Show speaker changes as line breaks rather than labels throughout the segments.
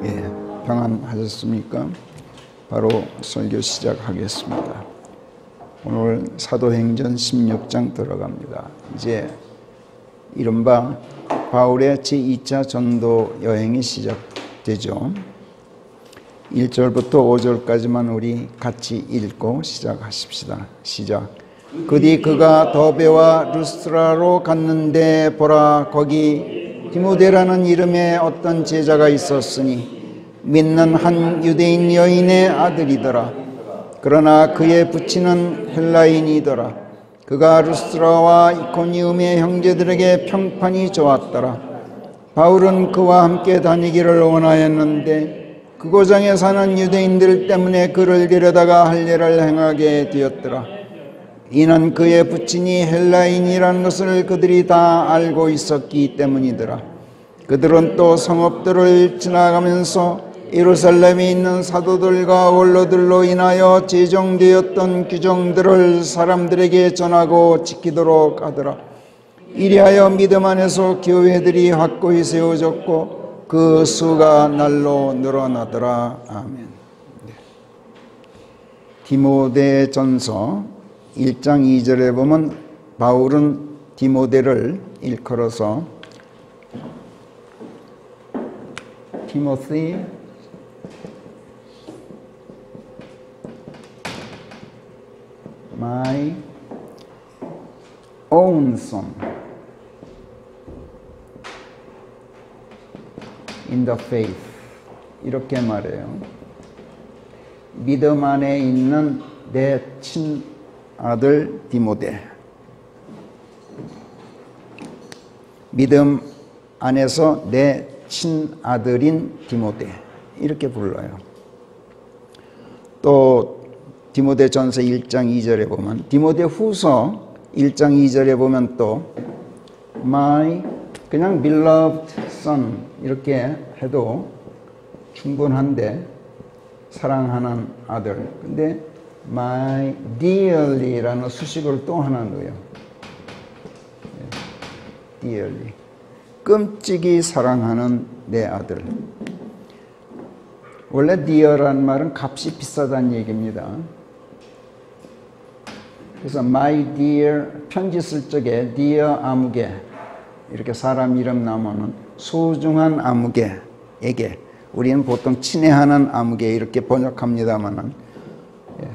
예, 평안하셨습니까? 바로 설교 시작하겠습니다. 오늘 사도행전 16장 들어갑니다. 이제 이른바 바울의 제2차 전도 여행이 시작되죠. 1절부터 5절까지만 우리 같이 읽고 시작하십시다. 시작. 그뒤 그가 더베와 루스트라로 갔는데 보라, 거기 디모데라는 이름의 어떤 제자가 있었으니 믿는 한 유대인 여인의 아들이더라. 그러나 그의 부친은 헬라인이더라. 그가 루스트라와 이코니움의 형제들에게 평판이 좋았더라. 바울은 그와 함께 다니기를 원하였는데 그 고장에 사는 유대인들 때문에 그를 데려다가 할례를 행하게 되었더라. 이는 그의 부친이 헬라인이라는 것을 그들이 다 알고 있었기 때문이더라. 그들은 또 성읍들을 지나가면서 예루살렘에 있는 사도들과 원로들로 인하여 제정되었던 규정들을 사람들에게 전하고 지키도록 하더라. 이리하여 믿음 안에서 교회들이 확고히 세워졌고 그 수가 날로 늘어나더라. 아멘. 디모데전서 1장 2절에 보면 바울은 디모데를 일컬어서 Timothy my own son in the faith 이렇게 말해요. 믿음 안에 있는 내 친아들 디모데, 믿음 안에서 내 친아들인 디모데 이렇게 불러요. 또 디모데전서 1장 2절에 보면, 디모데 후서 1장 2절에 보면 또 my 그냥 beloved son 이렇게 해도 충분한데 사랑하는 아들. 근데 my dearly라는 수식을 또 하나 넣어요. dearly. 끔찍이 사랑하는 내 아들. 원래 dear라는 말은 값이 비싸다는 얘기입니다. 그래서 my dear 편지 쓸 적에 dear 아무개 이렇게 사람 이름 나오면 소중한 아무개에게, 우리는 보통 친애하는 아무개 이렇게 번역합니다만은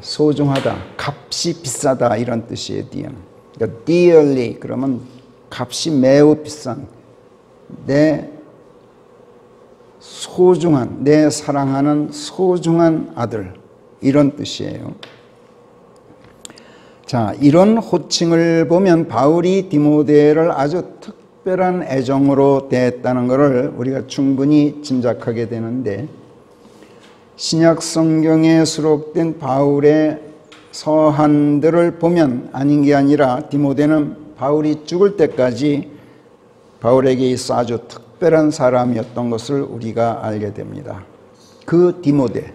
소중하다, 값이 비싸다 이런 뜻이에요. dear. 그러니까 dearly 그러면 값이 매우 비싼 내 소중한, 내 사랑하는 소중한 아들 이런 뜻이에요. 자, 이런 호칭을 보면 바울이 디모데를 아주 특별한 애정으로 대했다는 것을 우리가 충분히 짐작하게 되는데, 신약 성경에 수록된 바울의 서한들을 보면 아닌 게 아니라 디모데는 바울이 죽을 때까지 바울에게 있어 아주 특별한 사람이었던 것을 우리가 알게 됩니다. 그 디모데,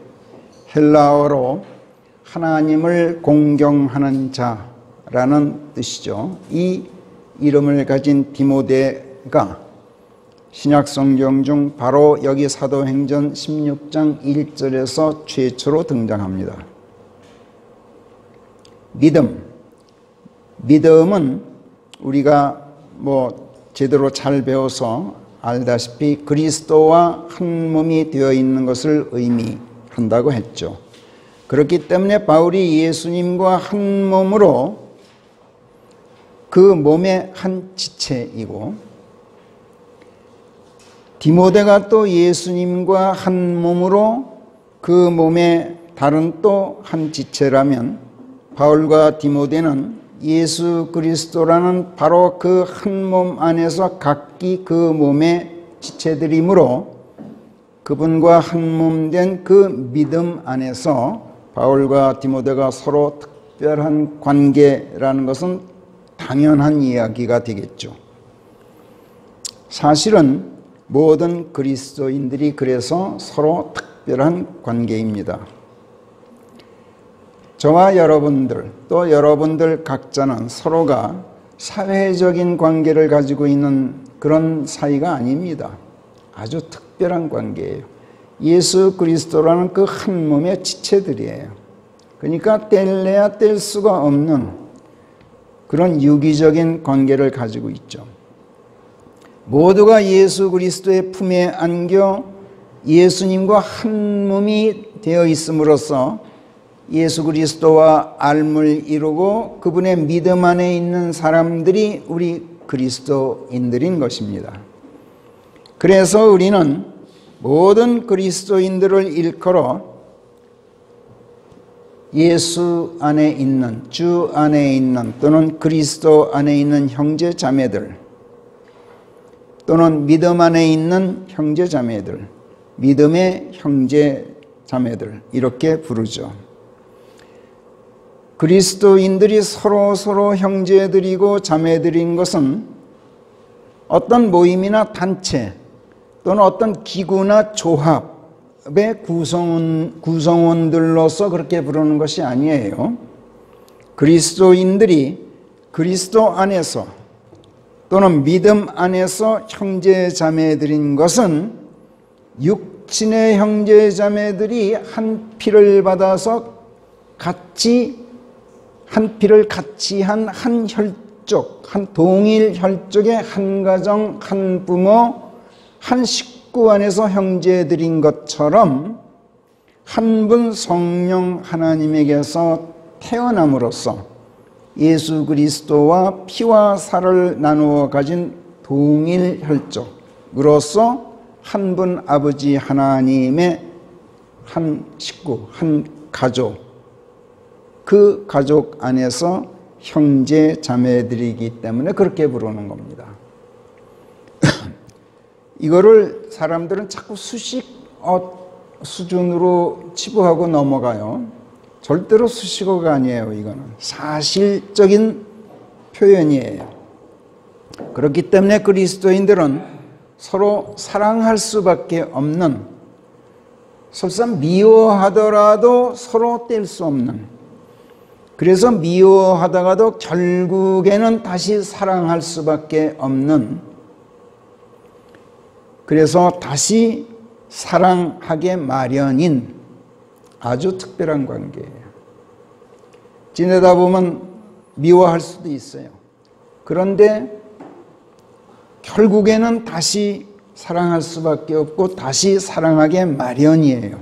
헬라어로 하나님을 공경하는 자라는 뜻이죠. 이 이름을 가진 디모데가 신약 성경 중 바로 여기 사도행전 16장 1절에서 최초로 등장합니다. 믿음은 우리가 제대로 잘 배워서 알다시피 그리스도와 한 몸이 되어 있는 것을 의미한다고 했죠. 그렇기 때문에 바울이 예수님과 한 몸으로 그 몸의 한 지체이고, 디모데가 또 예수님과 한 몸으로 그 몸의 다른 또 한 지체라면, 바울과 디모데는 예수 그리스도라는 바로 그 한 몸 안에서 각기 그 몸의 지체들이므로 그분과 한 몸 된 그 믿음 안에서 바울과 디모데가 서로 특별한 관계라는 것은 당연한 이야기가 되겠죠. 사실은 모든 그리스도인들이 그래서 서로 특별한 관계입니다. 저와 여러분들, 또 여러분들 각자는 서로가 사회적인 관계를 가지고 있는 그런 사이가 아닙니다. 아주 특별한 관계예요. 예수 그리스도라는 그 한 몸의 지체들이에요. 그러니까 뗄래야 뗄 수가 없는 그런 유기적인 관계를 가지고 있죠. 모두가 예수 그리스도의 품에 안겨 예수님과 한 몸이 되어 있음으로써 예수 그리스도와 알물 이루고 그분의 믿음 안에 있는 사람들이 우리 그리스도인들인 것입니다. 그래서 우리는 모든 그리스도인들을 일컬어 예수 안에 있는, 주 안에 있는 또는 그리스도 안에 있는 형제 자매들 또는 믿음 안에 있는 형제 자매들, 믿음의 형제 자매들 이렇게 부르죠. 그리스도인들이 서로 형제들이고 자매들인 것은 어떤 모임이나 단체 또는 어떤 기구나 조합의 구성원들로서 그렇게 부르는 것이 아니에요. 그리스도인들이 그리스도 안에서 또는 믿음 안에서 형제 자매들인 것은 육친의 형제 자매들이 한 피를 받아서 한 피를 같이 한 혈족, 한 동일 혈족의 한 가정, 한 부모, 한 식구 안에서 형제들인 것처럼 한 분 성령 하나님에게서 태어남으로써 예수 그리스도와 피와 살을 나누어 가진 동일 혈족으로서 한 분 아버지 하나님의 한 식구, 한 가족, 그 가족 안에서 형제 자매들이기 때문에 그렇게 부르는 겁니다. 이거를 사람들은 자꾸 수식 수준으로 치부하고 넘어가요. 절대로 수식어가 아니에요. 이거는 사실적인 표현이에요. 그렇기 때문에 그리스도인들은 서로 사랑할 수밖에 없는, 설사 미워하더라도 서로 뗄 수 없는, 그래서 미워하다가도 결국에는 다시 사랑할 수밖에 없는, 그래서 다시 사랑하게 마련인 아주 특별한 관계예요. 지내다 보면 미워할 수도 있어요. 그런데 결국에는 다시 사랑할 수밖에 없고 다시 사랑하게 마련이에요.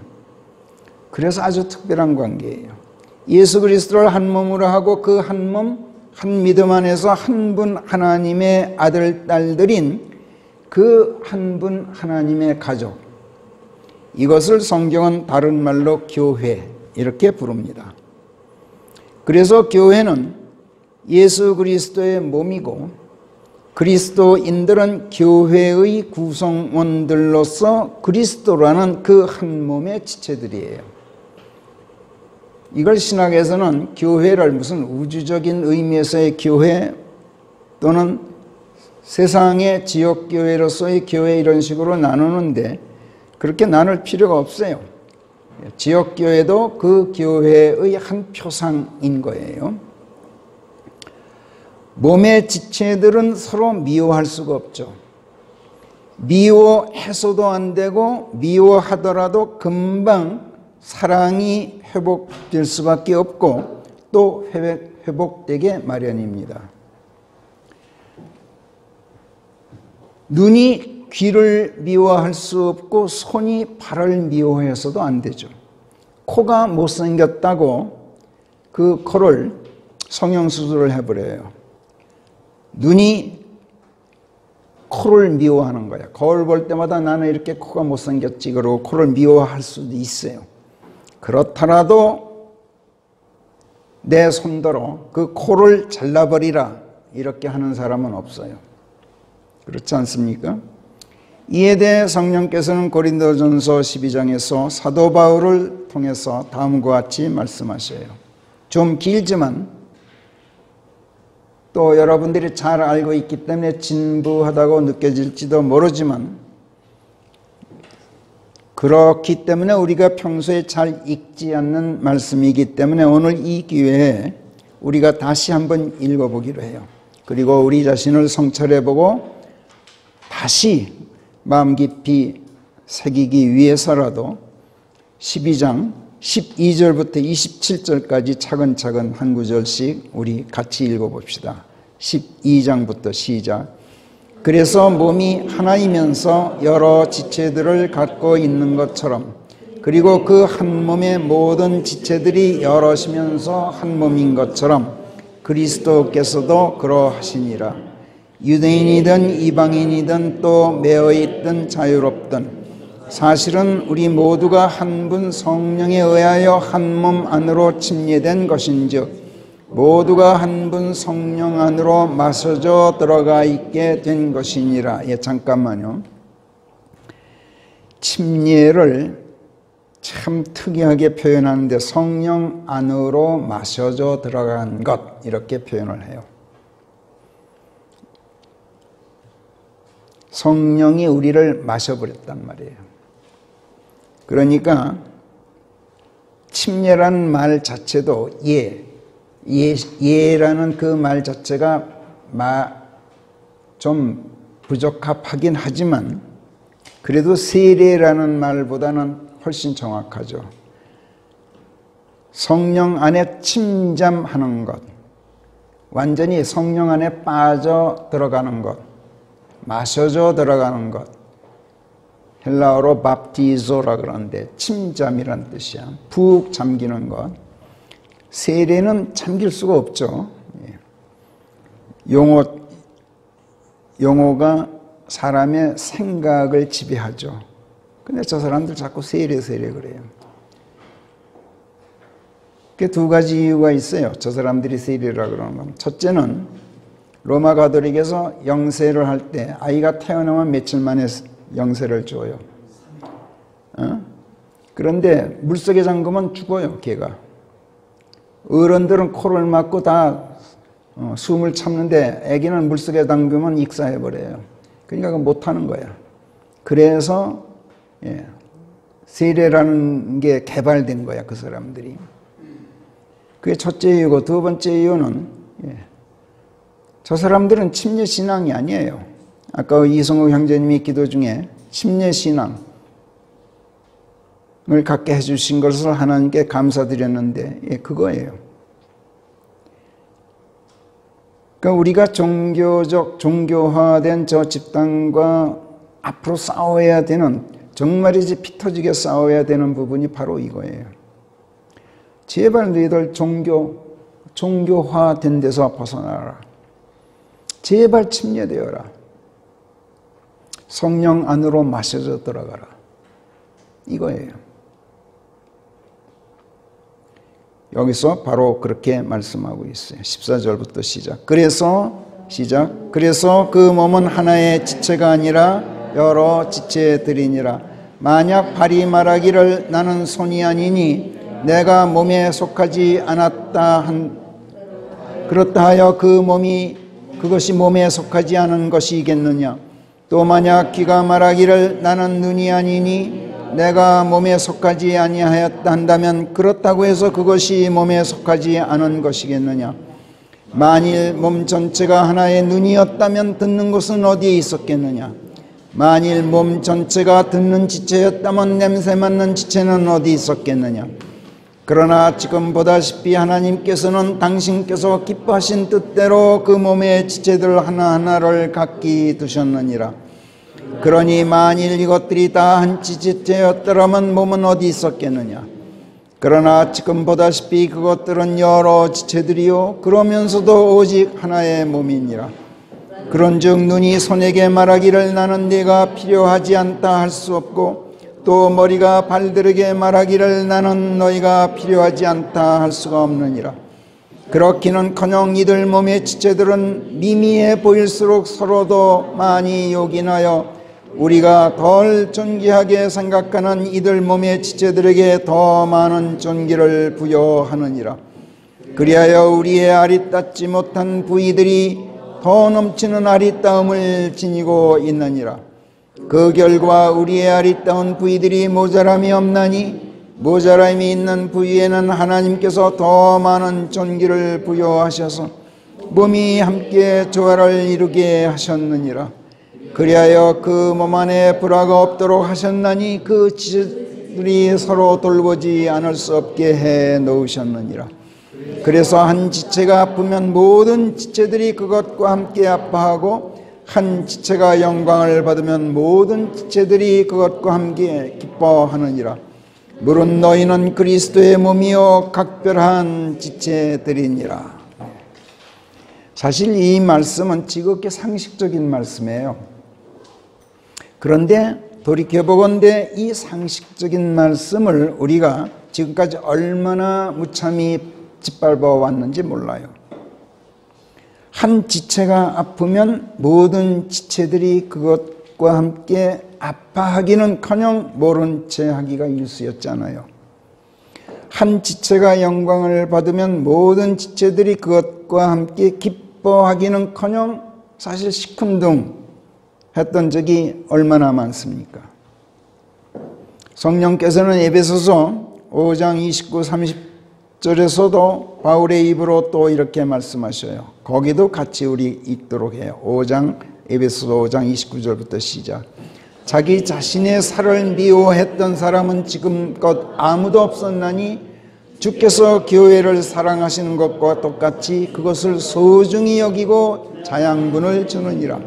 그래서 아주 특별한 관계예요. 예수 그리스도를 한 몸으로 하고 그 한 몸, 한 믿음 안에서 한 분 하나님의 아들, 딸들인 그 한 분 하나님의 가족, 이것을 성경은 다른 말로 교회 이렇게 부릅니다. 그래서 교회는 예수 그리스도의 몸이고 그리스도인들은 교회의 구성원들로서 그리스도라는 그 한 몸의 지체들이에요. 이걸 신학에서는 교회를 무슨 우주적인 의미에서의 교회 또는 세상의 지역교회로서의 교회 이런 식으로 나누는데 그렇게 나눌 필요가 없어요. 지역교회도 그 교회의 한 표상인 거예요. 몸의 지체들은 서로 미워할 수가 없죠. 미워해서도 안 되고 미워하더라도 금방 사랑이 회복될 수밖에 없고 또 회복되게 마련입니다. 눈이 귀를 미워할 수 없고 손이 발을 미워해서도 안 되죠. 코가 못생겼다고 그 코를 성형수술을 해버려요. 눈이 코를 미워하는 거야. 거울 볼 때마다 나는 이렇게 코가 못생겼지 그러고 코를 미워할 수도 있어요. 그렇더라도 내 손더러 그 코를 잘라버리라 이렇게 하는 사람은 없어요. 그렇지 않습니까? 이에 대해 성령께서는 고린도전서 12장에서 사도 바울을 통해서 다음과 같이 말씀하셔요. 좀 길지만 또 여러분들이 잘 알고 있기 때문에 진부하다고 느껴질지도 모르지만 그렇기 때문에 우리가 평소에 잘 읽지 않는 말씀이기 때문에 오늘 이 기회에 우리가 다시 한번 읽어보기로 해요. 그리고 우리 자신을 성찰해보고 다시 마음 깊이 새기기 위해서라도 12장 12절부터 27절까지 차근차근 한 구절씩 우리 같이 읽어봅시다. 12장부터 시작. 그래서 몸이 하나이면서 여러 지체들을 갖고 있는 것처럼, 그리고 그 한 몸의 모든 지체들이 여럿이면서 한 몸인 것처럼 그리스도께서도 그러하시니라. 유대인이든 이방인이든 또 매어있든 자유롭든 사실은 우리 모두가 한 분 성령에 의하여 한 몸 안으로 침례된 것인즉 모두가 한 분 성령 안으로 마셔져 들어가 있게 된 것이니라. 예, 잠깐만요. 침례를 참 특이하게 표현하는데 성령 안으로 마셔져 들어간 것, 이렇게 표현을 해요. 성령이 우리를 마셔버렸단 말이에요. 그러니까 침례라는 말 자체도 예라는 그 말 자체가 좀 부적합하긴 하지만 그래도 세례라는 말보다는 훨씬 정확하죠. 성령 안에 침잠하는 것, 완전히 성령 안에 빠져 들어가는 것, 마셔져 들어가는 것. 헬라어로 밥티조라 그러는데 침잠이란 뜻이야. 푹 잠기는 것. 세례는 잠길 수가 없죠. 용어가 사람의 생각을 지배하죠. 근데 저 사람들 자꾸 세례 그래요. 그 두 가지 이유가 있어요. 저 사람들이 세례라 그러는 건. 첫째는 로마 가톨릭에서 영세를 할 때 아이가 태어나면 며칠 만에 영세를 줘요. 그런데 물속에 잠그면 죽어요, 걔가. 어른들은 코를 막고 다 숨을 참는데 아기는 물속에 담그면 익사해버려요. 그러니까 못하는 거야. 그래서 세례라는 게 개발된 거야, 그 사람들이. 그게 첫째 이유고, 두 번째 이유는 저 사람들은 침례 신앙이 아니에요. 아까 이성욱 형제님이 기도 중에 침례 신앙을 갖게 해주신 것을 하나님께 감사드렸는데 그거예요. 그러니까 우리가 종교화된 저 집단과 앞으로 싸워야 되는, 정말이지 피 터지게 싸워야 되는 부분이 바로 이거예요. 제발 너희들 종교화된 데서 벗어나라. 제발 침례되어라. 성령 안으로 마셔져 들어가라. 이거예요. 여기서 바로 그렇게 말씀하고 있어요. 14절부터 시작. 그래서 그 몸은 하나의 지체가 아니라 여러 지체들이니라. 만약 발이 말하기를 나는 손이 아니니 내가 몸에 속하지 않았다 그렇다 하여 그것이 몸에 속하지 않은 것이겠느냐. 또 만약 귀가 말하기를 나는 눈이 아니니 내가 몸에 속하지 아니하였다 한다면 그렇다고 해서 그것이 몸에 속하지 않은 것이겠느냐. 만일 몸 전체가 하나의 눈이었다면 듣는 것은 어디에 있었겠느냐. 만일 몸 전체가 듣는 지체였다면 냄새 맡는 지체는 어디 있었겠느냐. 그러나 지금 보다시피 하나님께서는 당신께서 기뻐하신 뜻대로 그 몸의 지체들 하나하나를 각기 두셨느니라. 그러니 만일 이것들이 다 한 지체였더라면 몸은 어디 있었겠느냐. 그러나 지금 보다시피 그것들은 여러 지체들이요 그러면서도 오직 하나의 몸이니라. 그런즉 눈이 손에게 말하기를 나는 네가 필요하지 않다 할 수 없고, 또 머리가 발들에게 말하기를 나는 너희가 필요하지 않다 할 수가 없느니라. 그렇기는커녕 이들 몸의 지체들은 미미해 보일수록 서로도 많이 요긴하여 우리가 덜 존귀하게 생각하는 이들 몸의 지체들에게 더 많은 존귀를 부여하느니라. 그리하여 우리의 아리따지 못한 부위들이 더 넘치는 아리따움을 지니고 있느니라. 그 결과 우리의 아리따운 부위들이 모자람이 없나니 모자람이 있는 부위에는 하나님께서 더 많은 존귀를 부여하셔서 몸이 함께 조화를 이루게 하셨느니라. 그리하여 그 몸 안에 불화가 없도록 하셨나니 그 지체들이 서로 돌보지 않을 수 없게 해 놓으셨느니라. 그래서 한 지체가 아프면 모든 지체들이 그것과 함께 아파하고 한 지체가 영광을 받으면 모든 지체들이 그것과 함께 기뻐하느니라. 물은 너희는 그리스도의 몸이요 각별한 지체들이니라. 사실 이 말씀은 지극히 상식적인 말씀이에요. 그런데 돌이켜보건대 이 상식적인 말씀을 우리가 지금까지 얼마나 무참히 짓밟아 왔는지 몰라요. 한 지체가 아프면 모든 지체들이 그것과 함께 아파하기는커녕 모른 채 하기가 일쑤였잖아요. 한 지체가 영광을 받으면 모든 지체들이 그것과 함께 기뻐하기는커녕 사실 시큰둥 했던 적이 얼마나 많습니까? 성령께서는 에베소서 5장 29, 30절에서도 바울의 입으로 또 이렇게 말씀하셔요. 거기도 같이 우리 읽도록 해요. 에베소서 5장 29절부터 시작. 자기 자신의 살을 미워했던 사람은 지금껏 아무도 없었나니 주께서 교회를 사랑하시는 것과 똑같이 그것을 소중히 여기고 자양분을 주느니라.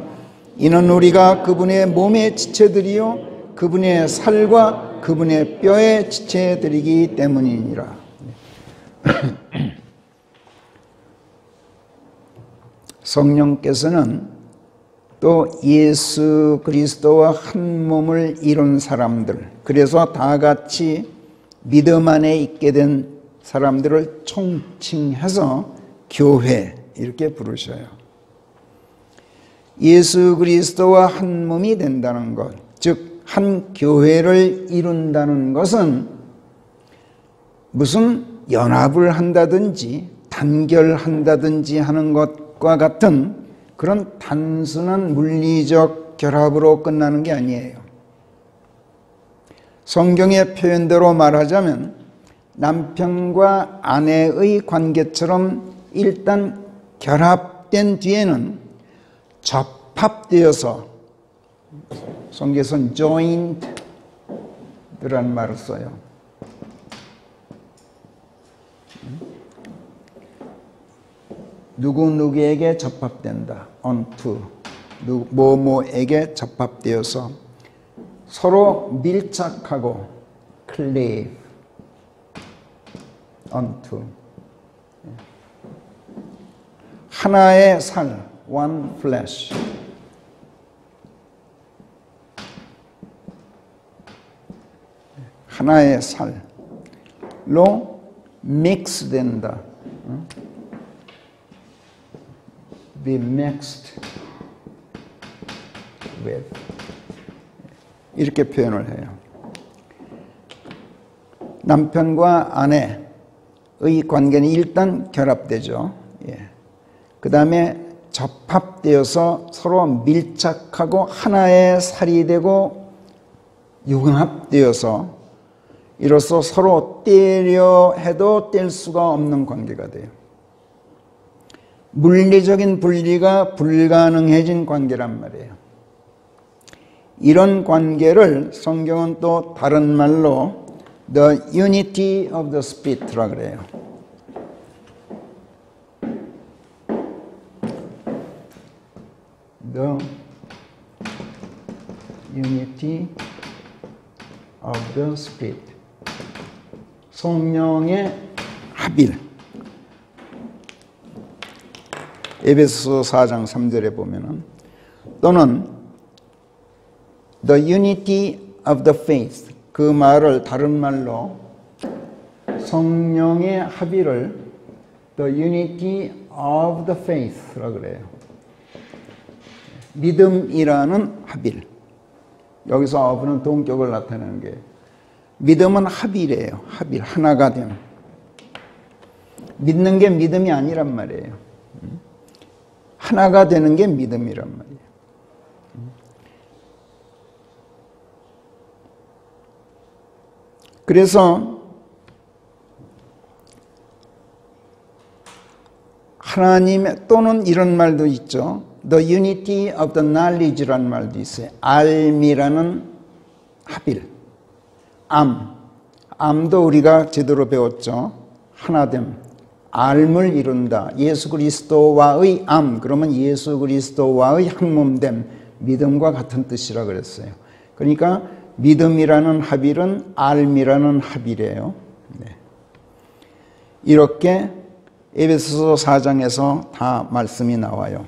이는 우리가 그분의 몸의 지체들이요 그분의 살과 그분의 뼈의 지체들이기 때문이니라. 성령께서는 또 예수 그리스도와 한 몸을 이룬 사람들, 그래서 다 같이 믿음 안에 있게 된 사람들을 총칭해서 교회 이렇게 부르셔요. 예수 그리스도와 한 몸이 된다는 것, 즉 한 교회를 이룬다는 것은 무슨 연합을 한다든지 단결한다든지 하는 것과 같은 그런 단순한 물리적 결합으로 끝나는 게 아니에요. 성경의 표현대로 말하자면 남편과 아내의 관계처럼 일단 결합된 뒤에는 접합되어서, 성경에서는 joint라는 말을 써요. 누구에게 접합된다. onto. 뭐뭐에게 접합되어서 서로 밀착하고 cleave. onto. 하나의 살. one flesh. 하나의 살로 mix 된다. be mixed with. 이렇게 표현을 해요. 남편과 아내의 관계는 일단 결합되죠. 예. 그 다음에 접합되어서 서로 밀착하고 하나의 살이 되고 융합되어서 이로써 서로 떼려 해도 뗄 수가 없는 관계가 돼요. 물리적인 분리가 불가능해진 관계란 말이에요. 이런 관계를 성경은 또 다른 말로 The Unity of the Spirit라 그래요. The Unity of the Spirit. 성령의 합일. 에베소서 4장 3절에 보면은 또는 The Unity of the Faith. 그 말을 다른 말로 성령의 합일을 The Unity of the Faith라 그래요. 믿음이라는 합일. 여기서 of는 동격을 나타내는 게 믿음은 합일이에요. 합일, 하나가 됨. 믿는 게 믿음이 아니란 말이에요. 하나가 되는 게 믿음이란 말이에요. 그래서 하나님의, 또는 이런 말도 있죠. the unity of the knowledge라는 말도 있어요. 알미라는 합일. 암도 우리가 제대로 배웠죠. 하나됨. 알을 이룬다. 예수 그리스도와의 그러면 예수 그리스도와의 한몸됨, 믿음과 같은 뜻이라 그랬어요. 그러니까 믿음이라는 합일은 알미라는 합일이에요. 네. 이렇게 에베소서 4장에서 다 말씀이 나와요.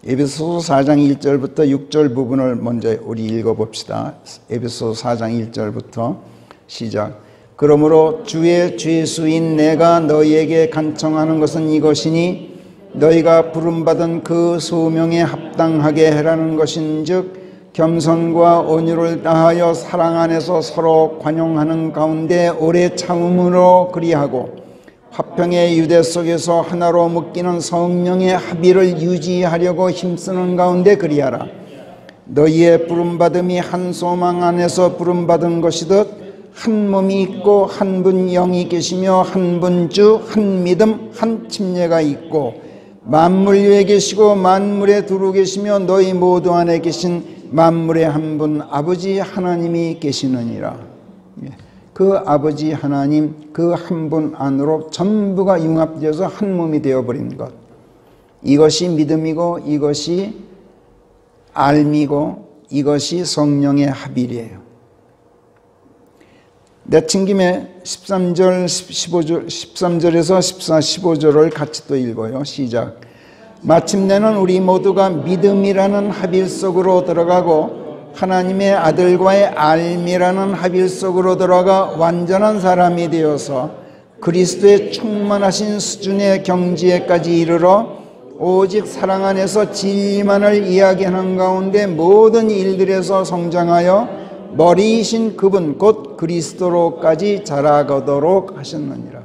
에베소서 4장 1절부터 6절 부분을 먼저 우리 읽어봅시다. 에베소서 4장 1절부터 시작. 그러므로 주의 죄수인 내가 너희에게 간청하는 것은 이것이니 너희가 부름받은 그 소명에 합당하게 해라는 것인즉 겸손과 온유를 다하여 사랑 안에서 서로 관용하는 가운데 오래 참음으로 그리하고 화평의 유대 속에서 하나로 묶이는 성령의 합의를 유지하려고 힘쓰는 가운데 그리하라. 너희의 부름받음이 한 소망 안에서 부름받은 것이듯 한 몸이 있고 한 분 영이 계시며 한 분 주, 한 믿음, 한 침례가 있고 만물 위에 계시고 만물에 두루 계시며 너희 모두 안에 계신 만물의 한 분 아버지 하나님이 계시느니라. 그 아버지 하나님 그 한 분 안으로 전부가 융합되어서 한 몸이 되어버린 것. 이것이 믿음이고 이것이 알미고 이것이 성령의 합일이에요. 내친 김에 13절에서 14, 15절을 같이 또 읽어요. 시작. 마침내는 우리 모두가 믿음이라는 합일 속으로 들어가고 하나님의 아들과의 알미라는 합일 속으로 들어가 완전한 사람이 되어서 그리스도의 충만하신 수준의 경지에까지 이르러 오직 사랑 안에서 진리만을 이야기하는 가운데 모든 일들에서 성장하여 머리이신 그분 곧 그리스도로까지 자라가도록 하셨느니라.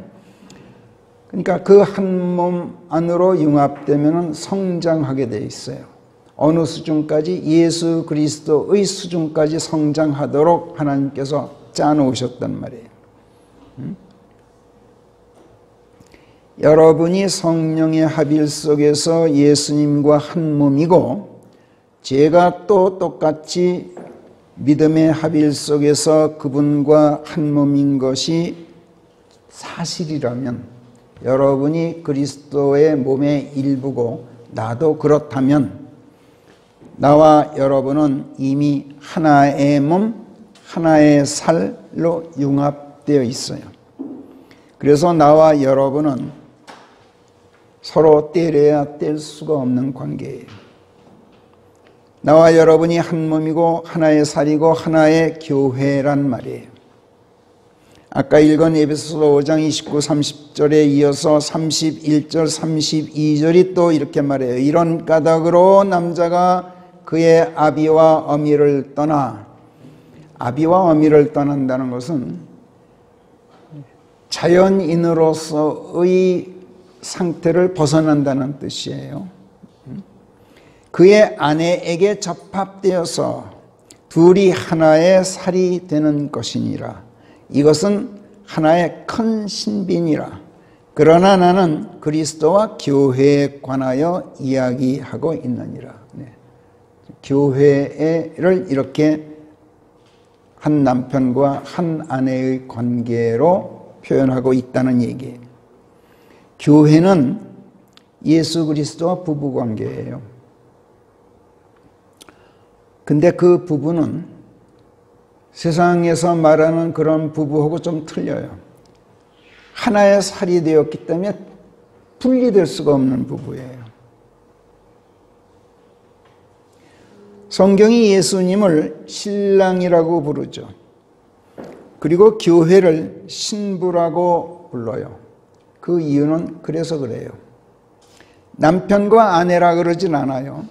그러니까 그 한 몸 안으로 융합되면 성장하게 돼 있어요. 어느 수준까지? 예수 그리스도의 수준까지 성장하도록 하나님께서 짜놓으셨단 말이에요. 여러분이 성령의 합일 속에서 예수님과 한 몸이고 제가 또 똑같이 믿음의 합일 속에서 그분과 한 몸인 것이 사실이라면 여러분이 그리스도의 몸의 일부고 나도 그렇다면 나와 여러분은 이미 하나의 몸, 하나의 살로 융합되어 있어요. 그래서 나와 여러분은 서로 떼려야 뗄 수가 없는 관계예요. 나와 여러분이 한 몸이고 하나의 살이고 하나의 교회란 말이에요. 아까 읽은 에베소서 5장 29, 30절에 이어서 31절, 32절이 또 이렇게 말해요. 이런 까닭으로 남자가 그의 아비와 어미를 떠나, 아비와 어미를 떠난다는 것은 자연인으로서의 상태를 벗어난다는 뜻이에요. 그의 아내에게 접합되어서 둘이 하나의 살이 되는 것이니라. 이것은 하나의 큰 신비니라. 그러나 나는 그리스도와 교회에 관하여 이야기하고 있느니라. 교회를 이렇게 한 남편과 한 아내의 관계로 표현하고 있다는 얘기예요. 교회는 예수 그리스도와 부부관계예요. 근데 그 부부는 세상에서 말하는 그런 부부하고 좀 틀려요. 하나의 살이 되었기 때문에 분리될 수가 없는 부부예요. 성경이 예수님을 신랑이라고 부르죠. 그리고 교회를 신부라고 불러요. 그 이유는 그래서 그래요. 남편과 아내라 그러진 않아요.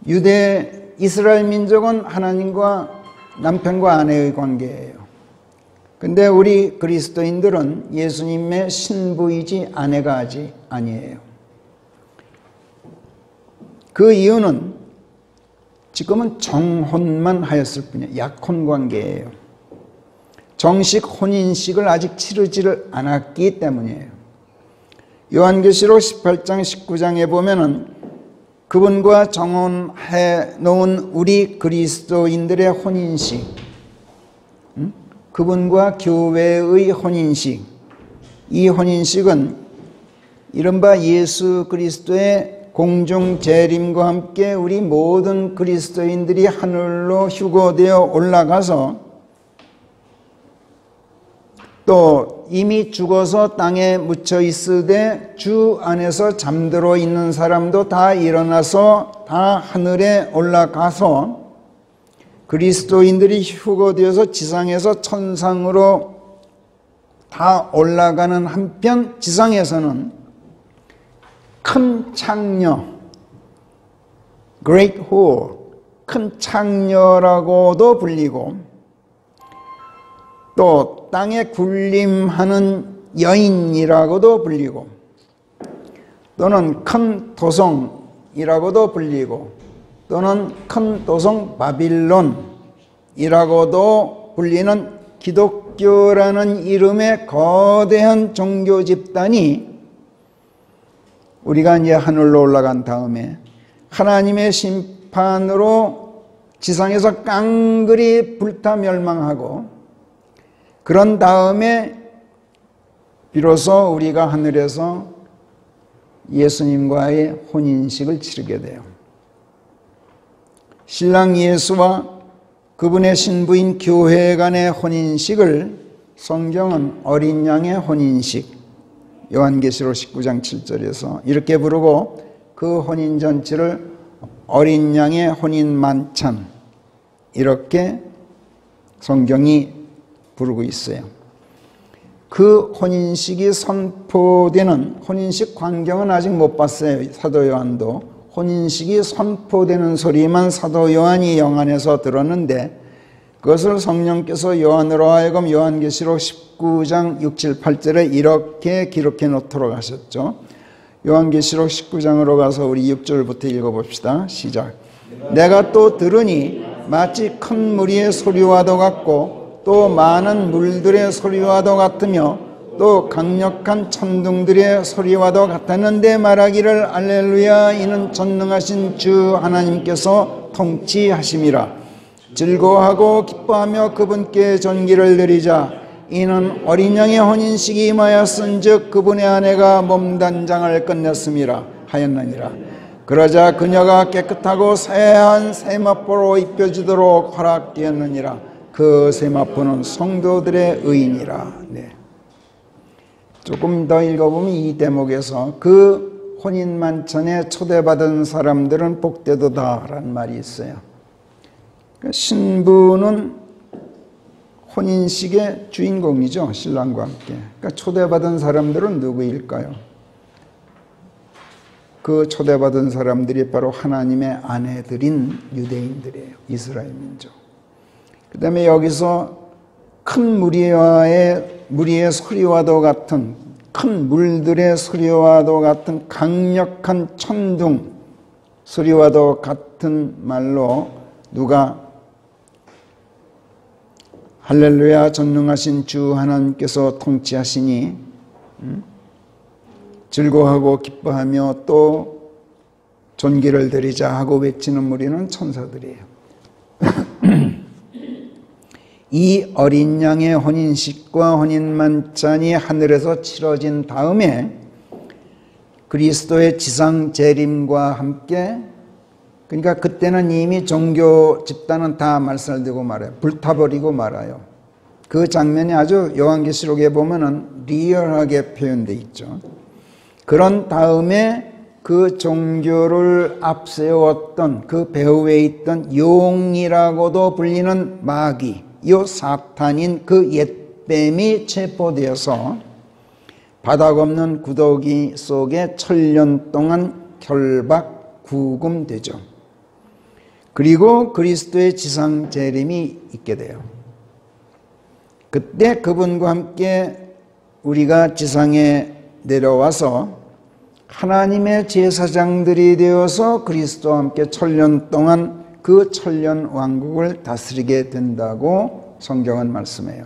유대 이스라엘 민족은 하나님과 남편과 아내의 관계예요. 근데 우리 그리스도인들은 예수님의 신부이지 아내가 아니에요. 그 이유는 지금은 정혼만 하였을 뿐이에요. 약혼 관계예요. 정식 혼인식을 아직 치르지를 않았기 때문이에요. 요한계시록 18장 19장에 보면은 그분과 정혼해 놓은 우리 그리스도인들의 혼인식, 그분과 교회의 혼인식, 이 혼인식은 이른바 예수 그리스도의 공중 재림과 함께 우리 모든 그리스도인들이 하늘로 휴거되어 올라가서 또 이미 죽어서 땅에 묻혀 있으되 주 안에서 잠들어 있는 사람도 다 일어나서 다 하늘에 올라가서 그리스도인들이 휴거되어서 지상에서 천상으로 다 올라가는 한편 지상에서는 큰 창녀, Great Whore, 큰 창녀라고도 불리고 또 땅에 군림하는 여인이라고도 불리고 또는 큰 도성이라고도 불리고 또는 큰 도성 바빌론이라고도 불리는 기독교라는 이름의 거대한 종교 집단이 우리가 이제 하늘로 올라간 다음에 하나님의 심판으로 지상에서 깡그리 불타 멸망하고 그런 다음에 비로소 우리가 하늘에서 예수님과의 혼인식을 치르게 돼요. 신랑 예수와 그분의 신부인 교회 간의 혼인식을 성경은 어린 양의 혼인식, 요한계시록 19장 7절에서 이렇게 부르고 그 혼인잔치를 어린 양의 혼인 만찬, 이렇게 성경이 부르고 있어요. 그 혼인식이 선포되는, 혼인식 광경은 아직 못 봤어요. 사도 요한도. 혼인식이 선포되는 소리만 사도 요한이 영안에서 들었는데 그것을 성령께서 요한으로 하여금 요한계시록 19장 6, 7, 8절에 이렇게 기록해 놓도록 하셨죠. 요한계시록 19장으로 가서 우리 6절부터 읽어봅시다. 시작. 내가 또 들으니 마치 큰 무리의 소리와도 같고 또 많은 물들의 소리와도 같으며 또 강력한 천둥들의 소리와도 같았는데 말하기를 할렐루야, 이는 전능하신 주 하나님께서 통치하심이라. 즐거워하고 기뻐하며 그분께 전기를 드리자. 이는 어린 양의 혼인식이 임하였은즉 그분의 아내가 몸단장을 끝냈음이라 하였느니라. 그러자 그녀가 깨끗하고 새한 세마포로 입혀지도록 허락되었느니라. 그 세마포는 성도들의 의인이라. 네. 조금 더 읽어보면 이 대목에서 그 혼인만찬에 초대받은 사람들은 복되도다라는 말이 있어요. 그러니까 신부는 혼인식의 주인공이죠. 신랑과 함께. 그러니까 초대받은 사람들은 누구일까요? 그 초대받은 사람들이 바로 하나님의 아내들인 유대인들이에요. 이스라엘 민족. 그 다음에 여기서 큰 무리의 소리와도 같은, 큰 물들의 소리와도 같은 강력한 천둥 소리와도 같은 말로 누가 할렐루야, 전능하신 주 하나님께서 통치하시니 즐거워하고 기뻐하며 또 존귀를 드리자 하고 외치는 무리는 천사들이에요. 이 어린 양의 혼인식과 혼인만찬이 하늘에서 치러진 다음에 그리스도의 지상 재림과 함께, 그러니까 그때는 이미 종교 집단은 다 말살되고 말아요. 불타버리고 말아요. 그 장면이 아주 요한계시록에 보면은 리얼하게 표현되어 있죠. 그런 다음에 그 종교를 앞세웠던 그 배후에 있던 용이라고도 불리는 마귀, 요 사탄인 그 옛뱀이 체포되어서 바닥 없는 구더기 속에 천년 동안 결박 구금되죠. 그리고 그리스도의 지상 재림이 있게 돼요. 그때 그분과 함께 우리가 지상에 내려와서 하나님의 제사장들이 되어서 그리스도와 함께 천년 동안 그 천년 왕국을 다스리게 된다고 성경은 말씀해요.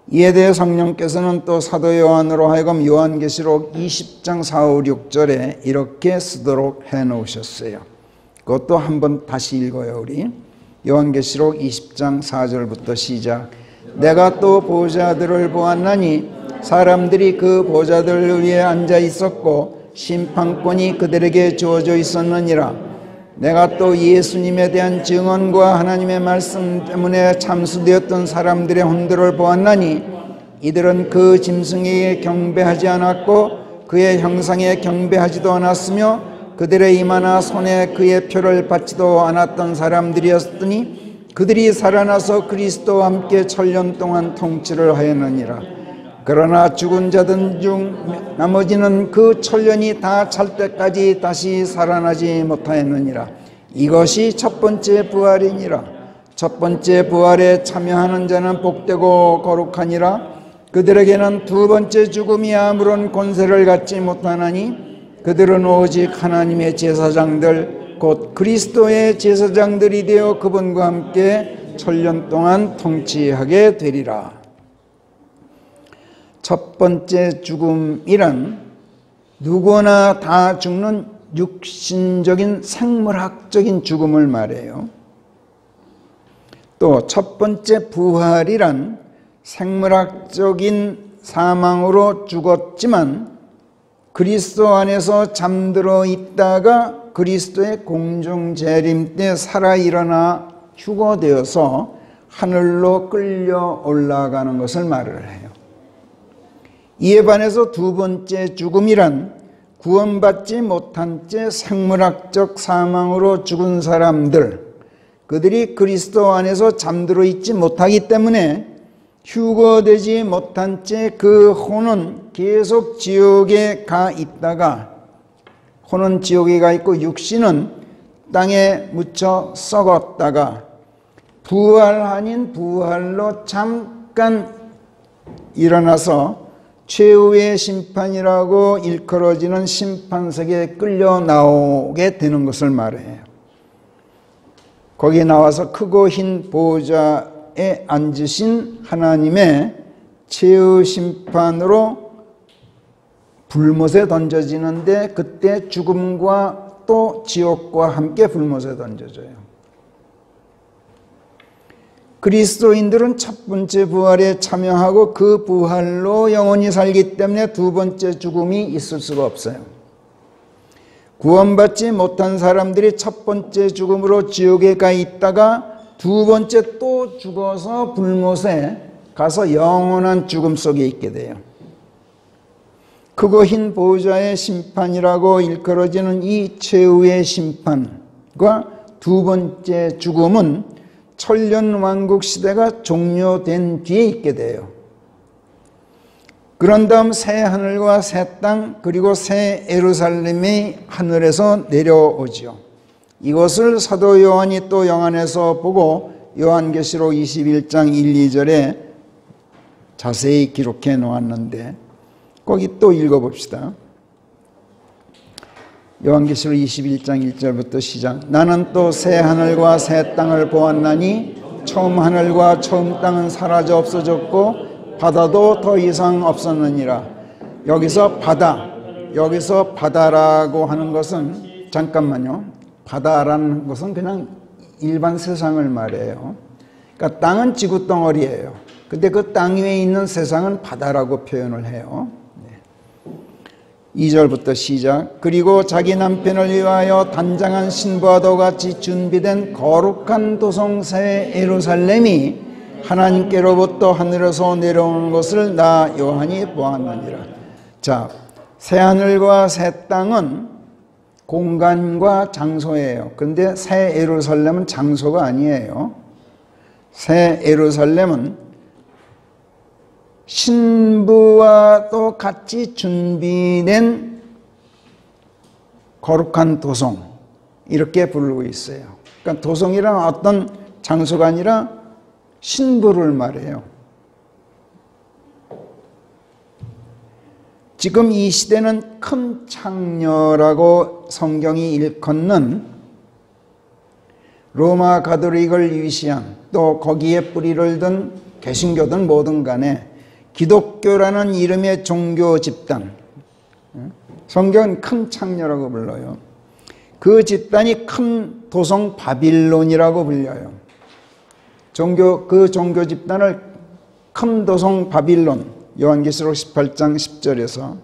이에 대해 성령께서는 또 사도 요한으로 하여금 요한계시록 20장 4, 5, 6절에 이렇게 쓰도록 해놓으셨어요. 그것도 한번 다시 읽어요. 우리 요한계시록 20장 4절부터 시작. 내가 또 보좌들을 보았나니 사람들이 그 보좌들 위에 앉아 있었고 심판권이 그들에게 주어져 있었느니라. 내가 또 예수님에 대한 증언과 하나님의 말씀 때문에 참수되었던 사람들의 혼들을 보았나니 이들은 그 짐승에게 경배하지 않았고 그의 형상에 경배하지도 않았으며 그들의 이마나 손에 그의 표를 받지도 않았던 사람들이었으니 그들이 살아나서 그리스도와 함께 천년 동안 통치를 하였느니라. 그러나 죽은 자들 중 나머지는 그 천년이 다 찰 때까지 다시 살아나지 못하였느니라. 이것이 첫 번째 부활이니라. 첫 번째 부활에 참여하는 자는 복되고 거룩하니라. 그들에게는 두 번째 죽음이 아무런 권세를 갖지 못하나니 그들은 오직 하나님의 제사장들 곧 그리스도의 제사장들이 되어 그분과 함께 천년 동안 통치하게 되리라. 첫 번째 죽음이란 누구나 다 죽는 육신적인 생물학적인 죽음을 말해요. 또 첫 번째 부활이란 생물학적인 사망으로 죽었지만 그리스도 안에서 잠들어 있다가 그리스도의 공중 재림 때 살아 일어나 휴거되어서 하늘로 끌려 올라가는 것을 말을 해요. 이에 반해서 두 번째 죽음이란 구원받지 못한 채 생물학적 사망으로 죽은 사람들, 그들이 그리스도 안에서 잠들어 있지 못하기 때문에 휴거되지 못한 채 그 혼은 계속 지옥에 가 있다가, 혼은 지옥에 가 있고 육신은 땅에 묻혀 썩었다가 부활 아닌 부활로 잠깐 일어나서 최후의 심판이라고 일컬어지는 심판석에 끌려 나오게 되는 것을 말해요. 거기에 나와서 크고 흰 보좌에 앉으신 하나님의 최후 심판으로 불못에 던져지는데, 그때 죽음과 또 지옥과 함께 불못에 던져져요. 그리스도인들은 첫 번째 부활에 참여하고 그 부활로 영원히 살기 때문에 두 번째 죽음이 있을 수가 없어요. 구원받지 못한 사람들이 첫 번째 죽음으로 지옥에 가 있다가 두 번째 또 죽어서 불못에 가서 영원한 죽음 속에 있게 돼요. 크고 흰 보좌의 심판이라고 일컬어지는 이 최후의 심판과 두 번째 죽음은 천년 왕국 시대가 종료된 뒤에 있게 돼요. 그런 다음 새 하늘과 새 땅, 그리고 새 예루살렘이 하늘에서 내려오죠. 이것을 사도 요한이 또 영안에서 보고 요한계시록 21장 1, 2절에 자세히 기록해 놓았는데 거기 또 읽어봅시다. 요한계시록 21장 1절부터 시작. 나는 또 새 하늘과 새 땅을 보았나니 처음 하늘과 처음 땅은 사라져 없어졌고 바다도 더 이상 없었느니라. 여기서 바다라고 하는 것은, 잠깐만요, 바다라는 것은 그냥 일반 세상을 말해요. 그러니까 땅은 지구 덩어리예요. 근데 그 땅 위에 있는 세상은 바다라고 표현을 해요. 2절부터 시작. 그리고 자기 남편을 위하여 단장한 신부와도 같이 준비된 거룩한 도성 새 예루살렘이 하나님께로부터 하늘에서 내려오는 것을 나 요한이 보았느니라. 자, 새 하늘과 새 땅은 공간과 장소예요. 그런데 새 예루살렘은 장소가 아니에요. 새 예루살렘은 신부와도 같이 준비된 거룩한 도성, 이렇게 부르고 있어요. 그러니까 도성이란 어떤 장소가 아니라 신부를 말해요. 지금 이 시대는 큰 창녀라고 성경이 일컫는 로마 가톨릭을 위시한, 또 거기에 뿌리를 둔 개신교든 뭐든 간에 기독교라는 이름의 종교 집단, 성경은 큰 창녀라고 불러요. 그 집단이 큰 도성 바빌론이라고 불려요. 그 종교 집단을 큰 도성 바빌론, 요한계시록 18장 10절에서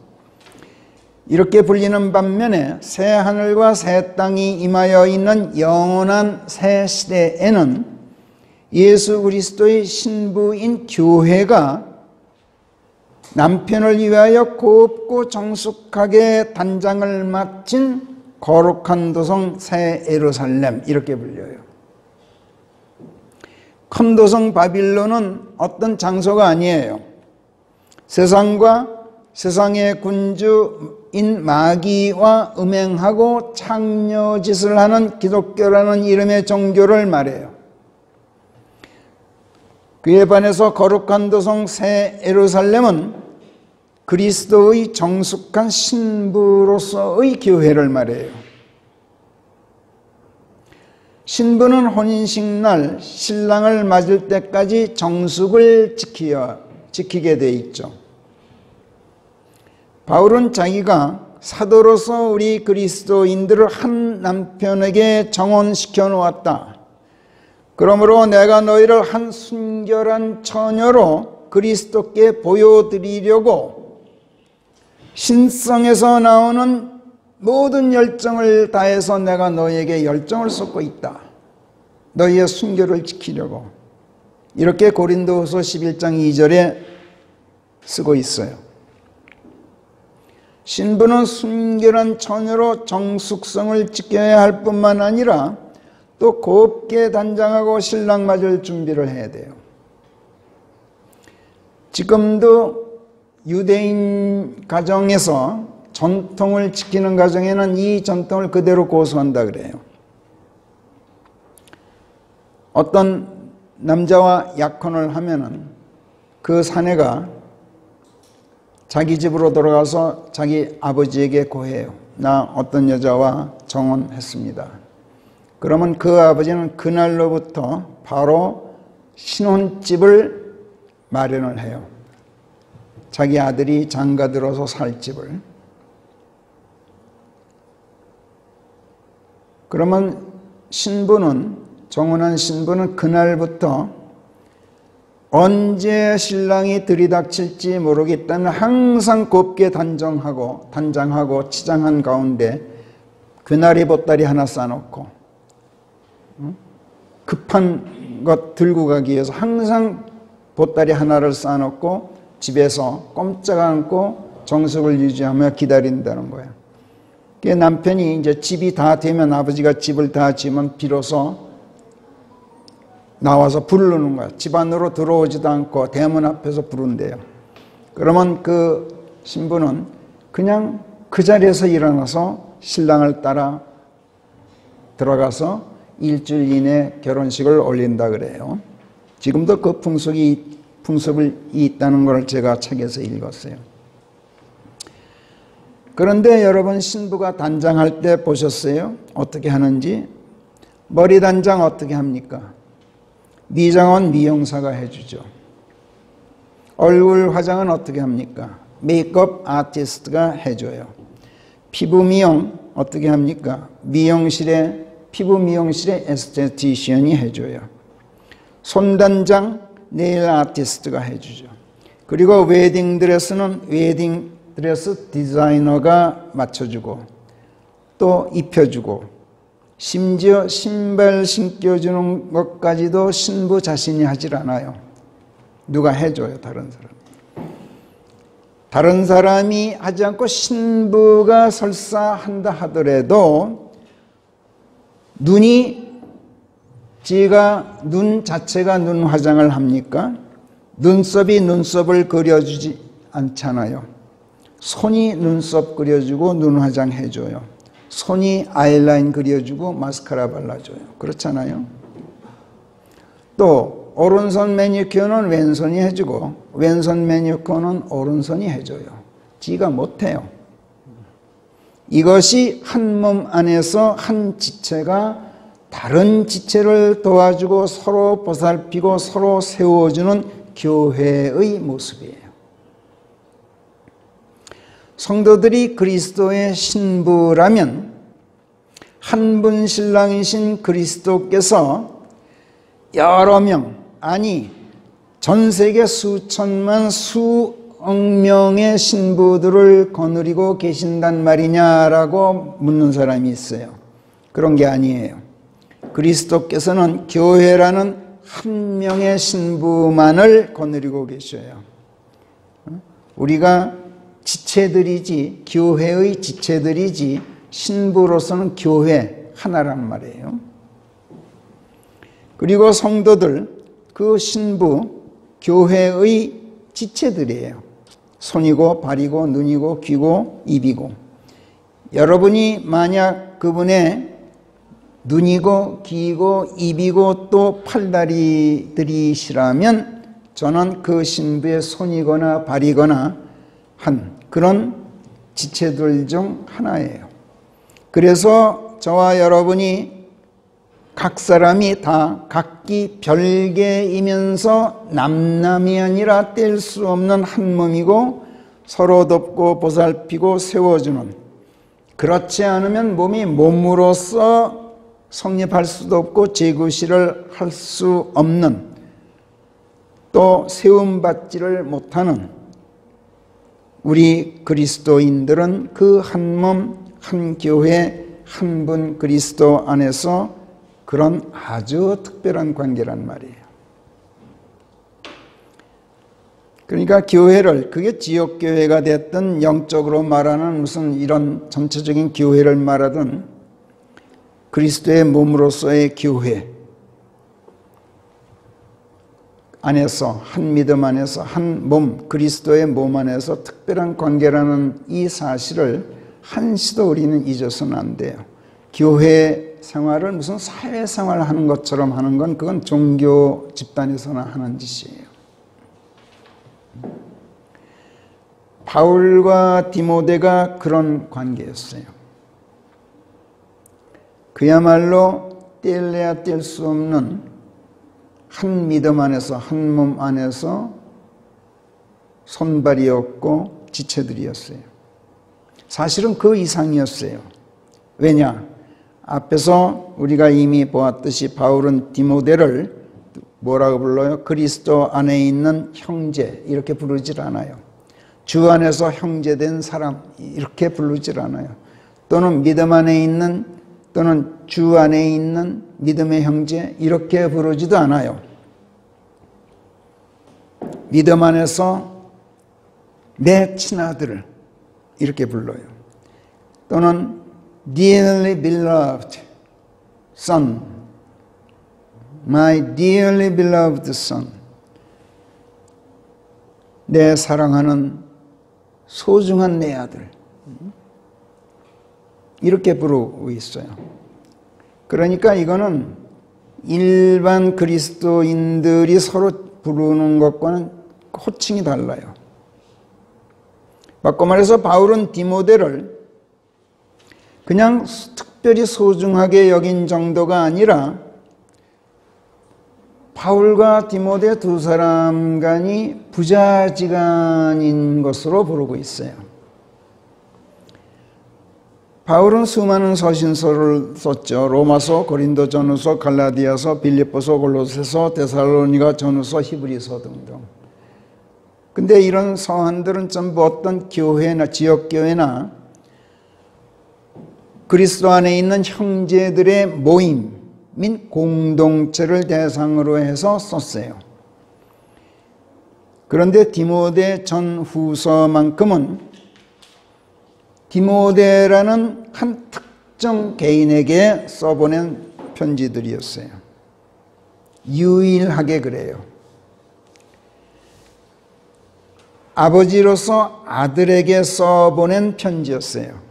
이렇게 불리는 반면에 새 하늘과 새 땅이 임하여 있는 영원한 새 시대에는 예수 그리스도의 신부인 교회가 남편을 위하여 곱고 정숙하게 단장을 마친 거룩한 도성 새 예루살렘, 이렇게 불려요. 큰 도성 바빌론은 어떤 장소가 아니에요. 세상과 세상의 군주인 마귀와 음행하고 창녀짓을 하는 기독교라는 이름의 종교를 말해요. 그에 반해서 거룩한 도성 새 예루살렘은 그리스도의 정숙한 신부로서의 교회를 말해요. 신부는 혼인식 날 신랑을 맞을 때까지 정숙을 지키게 돼 있죠. 바울은 자기가 사도로서 우리 그리스도인들을 한 남편에게 정혼시켜 놓았다. 그러므로 내가 너희를 한 순결한 처녀로 그리스도께 보여드리려고 신성에서 나오는 모든 열정을 다해서 내가 너희에게 열정을 쏟고 있다. 너희의 순결을 지키려고. 이렇게 고린도후서 11장 2절에 쓰고 있어요. 신부는 순결한 처녀로 정숙성을 지켜야 할 뿐만 아니라 또 곱게 단장하고 신랑 맞을 준비를 해야 돼요. 지금도 유대인 가정에서 전통을 지키는 가정에는 이 전통을 그대로 고수한다 그래요. 어떤 남자와 약혼을 하면은 그 사내가 자기 집으로 돌아가서 자기 아버지에게 고해요. 나 어떤 여자와 정혼했습니다. 그러면 그 아버지는 그날로부터 바로 신혼집을 마련을 해요. 자기 아들이 장가들어서 살 집을. 그러면 정혼한 신부는 그날부터 언제 신랑이 들이닥칠지 모르겠다는 항상 곱게 단장하고 치장한 가운데 그날이 보따리 하나 싸놓고 급한 것 들고 가기 위해서 항상 보따리 하나를 싸놓고 집에서 꼼짝 않고 정숙을 유지하며 기다린다는 거예요. 남편이 이제 집이 다 되면, 아버지가 집을 다 지으면 비로소 나와서 부르는 거야. 집 안으로 들어오지도 않고 대문 앞에서 부른대요. 그러면 그 신부는 그냥 그 자리에서 일어나서 신랑을 따라 들어가서 일주일 이내 결혼식을 올린다 그래요. 지금도 그 풍습이 있다는 걸 제가 책에서 읽었어요. 그런데 여러분, 신부가 단장할 때 보셨어요? 어떻게 하는지? 머리 단장 어떻게 합니까? 미장은 미용사가 해주죠. 얼굴 화장은 어떻게 합니까? 메이크업 아티스트가 해줘요. 피부 미용 어떻게 합니까? 피부 미용실에 에스테티시언이 해줘요. 손 단장 네일 아티스트가 해주죠. 그리고 웨딩 드레스는 웨딩 드레스 디자이너가 맞춰주고 또 입혀주고, 심지어 신발 신겨주는 것까지도 신부 자신이 하질 않아요. 누가 해줘요. 다른 사람이 하지 않고 신부가 설사 한다 하더라도 눈 자체가 눈 화장을 합니까? 눈썹이 눈썹을 그려주지 않잖아요. 손이 눈썹 그려주고 눈 화장해줘요. 손이 아이라인 그려주고 마스카라 발라줘요. 그렇잖아요. 또 오른손 매니큐어는 왼손이 해주고 왼손 매니큐어는 오른손이 해줘요. 지가 못해요. 이것이 한 몸 안에서 한 지체가 다른 지체를 도와주고 서로 보살피고 서로 세워주는 교회의 모습이에요. 성도들이 그리스도의 신부라면 한 분 신랑이신 그리스도께서 여러 명, 아니 전 세계 수천만 수억 명의 신부들을 거느리고 계신단 말이냐라고 묻는 사람이 있어요. 그런 게 아니에요. 그리스도께서는 교회라는 한 명의 신부만을 거느리고 계셔요. 우리가 지체들이지, 교회의 지체들이지 신부로서는 교회 하나란 말이에요. 그리고 성도들, 그 신부, 교회의 지체들이에요. 손이고 발이고 눈이고 귀고 입이고. 여러분이 만약 그분의 눈이고 귀이고 입이고 또 팔다리들이시라면 저는 그 신부의 손이거나 발이거나 한 그런 지체들 중 하나예요. 그래서 저와 여러분이 각 사람이 다 각기 별개이면서 남남이 아니라 뗄 수 없는 한 몸이고 서로 돕고 보살피고 세워주는, 그렇지 않으면 몸이 몸으로서 성립할 수도 없고 제구실을 할 수 없는, 또 세움받지를 못하는 우리 그리스도인들은 그 한 몸, 한 교회, 한 분 그리스도 안에서 그런 아주 특별한 관계란 말이에요. 그러니까 교회를, 그게 지역교회가 됐든 영적으로 말하는 무슨 이런 전체적인 교회를 말하든 그리스도의 몸으로서의 교회 안에서, 한 믿음 안에서, 한 몸, 그리스도의 몸 안에서 특별한 관계라는 이 사실을 한시도 우리는 잊어서는 안 돼요. 교회 생활을 무슨 사회생활 하는 것처럼 하는 건 그건 종교 집단에서나 하는 짓이에요. 바울과 디모데가 그런 관계였어요. 그야말로 뗄래야 뗄 수 없는 한 믿음 안에서, 한 몸 안에서 손발이었고 지체들이었어요. 사실은 그 이상이었어요. 왜냐? 앞에서 우리가 이미 보았듯이 바울은 디모데를 뭐라고 불러요? 그리스도 안에 있는 형제 이렇게 부르질 않아요. 주 안에서 형제된 사람 이렇게 부르질 않아요. 또는 믿음 안에 있는, 또는 주 안에 있는 믿음의 형제 이렇게 부르지도 않아요. 믿음 안에서 내 친아들을 이렇게 불러요. 또는 dearly beloved son, my dearly beloved son, 내 사랑하는 소중한 내 아들, 이렇게 부르고 있어요. 그러니까 이거는 일반 그리스도인들이 서로 부르는 것과는 호칭이 달라요. 바꿔 말해서 바울은 디모데를 그냥 특별히 소중하게 여긴 정도가 아니라 바울과 디모데 두 사람 간이 부자지간인 것으로 부르고 있어요. 바울은 수많은 서신서를 썼죠. 로마서, 고린도전후서, 갈라디아서, 빌립보서, 골로새서, 데살로니가 전후서, 히브리서 등등. 근데 이런 서한들은 전부 어떤 교회나 지역교회나 그리스도 안에 있는 형제들의 모임 및 공동체를 대상으로 해서 썼어요. 그런데 디모데 전후서만큼은 디모데라는 한 특정 개인에게 써보낸 편지들이었어요. 유일하게 그래요. 아버지로서 아들에게 써보낸 편지였어요.